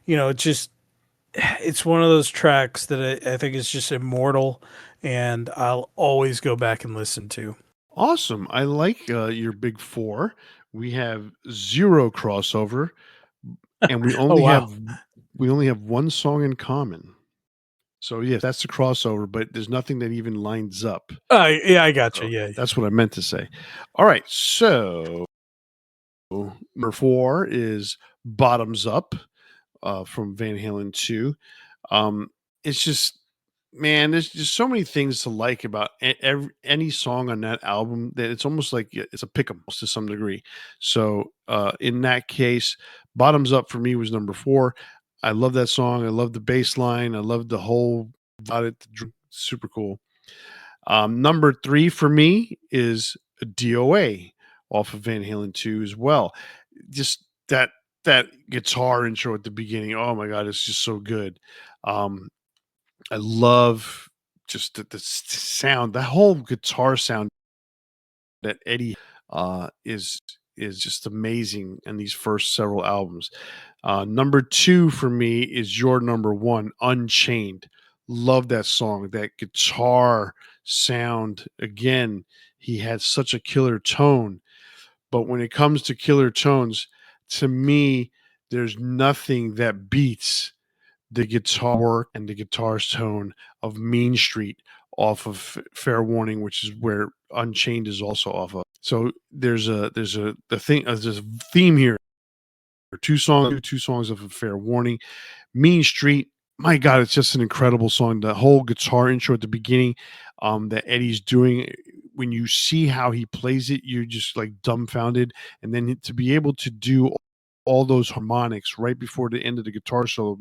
You know, it's one of those tracks that I think is just immortal, and I'll always go back and listen to.
Awesome. I like your big four. We have zero crossover, and
Oh wow.
we only have one song in common. So yeah, that's the crossover, but there's nothing that even lines up.
Yeah, I got you.
So
Yeah.
that's what I meant to say. All right, so number 4 is Bottoms Up from Van Halen 2. Um, it's just, man, there's just so many things to like about any song on that album that it's almost like it's a pick 'em to some degree. So in that case, Bottoms Up for me was number 4. I love that song. I love the bass line. I love the whole about it. Super cool. Number 3 for me is DOA off of Van Halen 2 as well. Just that guitar intro at the beginning. Oh my god, it's just so good. Um, I love just the sound, the whole guitar sound that Eddie is just amazing in these first several albums. Number 2 for me is your number 1, Unchained. Love that song, that guitar sound. Again, he had such a killer tone. But when it comes to killer tones, to me, there's nothing that beats the guitar work and the guitar's tone of Mean Street off of Fair Warning, which is where Unchained is also off of. So there's a theme here. Two songs of a Fair Warning. Mean Street, my God, it's just an incredible song. The whole guitar intro at the beginning that Eddie's doing, when you see how he plays it, you're just like dumbfounded. And then to be able to do all those harmonics right before the end of the guitar solo,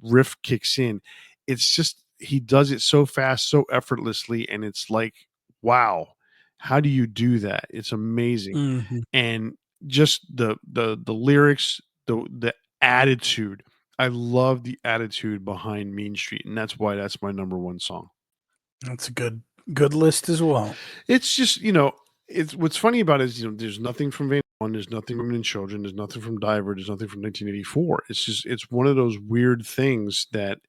riff kicks in, it's just, he does it so fast, so effortlessly. And it's like, wow, how do you do that? It's amazing.
Mhm.
And just the lyrics, the attitude. I love the attitude behind Mean Street, and that's why that's my number 1 song.
That's a good list as well.
It's just, it's what's funny about it is, there's nothing from Van Halen, there's nothing from Women and Children, there's nothing from Diver, there's nothing from 1984. It's just, it's one of those weird things that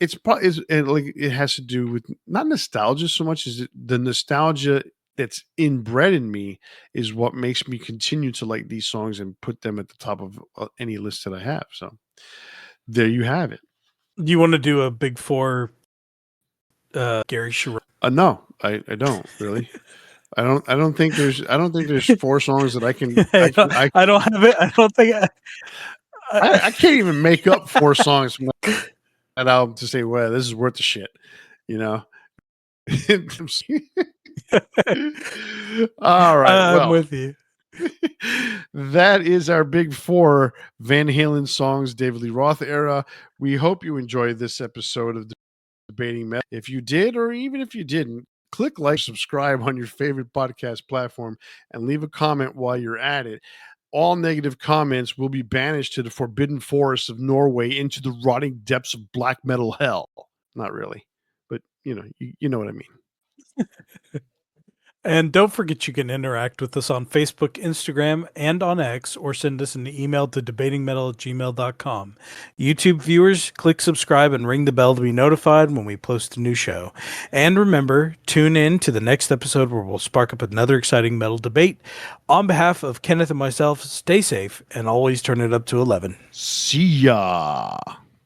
it's probably is, and like it has to do with not nostalgia so much as the nostalgia that's inbred in me is what makes me continue to like these songs and put them at the top of any list that I have. So there you have it.
Do you want to do a big four, Gary Sharon?
No, I don't really. I don't think there's 4 songs that
I don't have it. I don't think.
I can't even make up 4 songs from that album to say, well, this is worth the shit, you know. All right,
I'm with you.
That is our big 4 Van Halen songs, David Lee Roth era. We hope you enjoyed this episode of Debating Metal. If you did, or even if you didn't, click like, subscribe on your favorite podcast platform, and leave a comment while you're at it. All negative comments will be banished to the forbidden forests of Norway into the rotting depths of black metal hell. Not really, but you know what I mean.
And don't forget you can interact with us on Facebook, Instagram, and on X, or send us an email to debatingmetal@gmail.com. YouTube viewers, click subscribe and ring the bell to be notified when we post a new show. And remember, tune in to the next episode where we'll spark up another exciting metal debate. On behalf of Kenneth and myself, stay safe and always turn it up to 11.
See ya.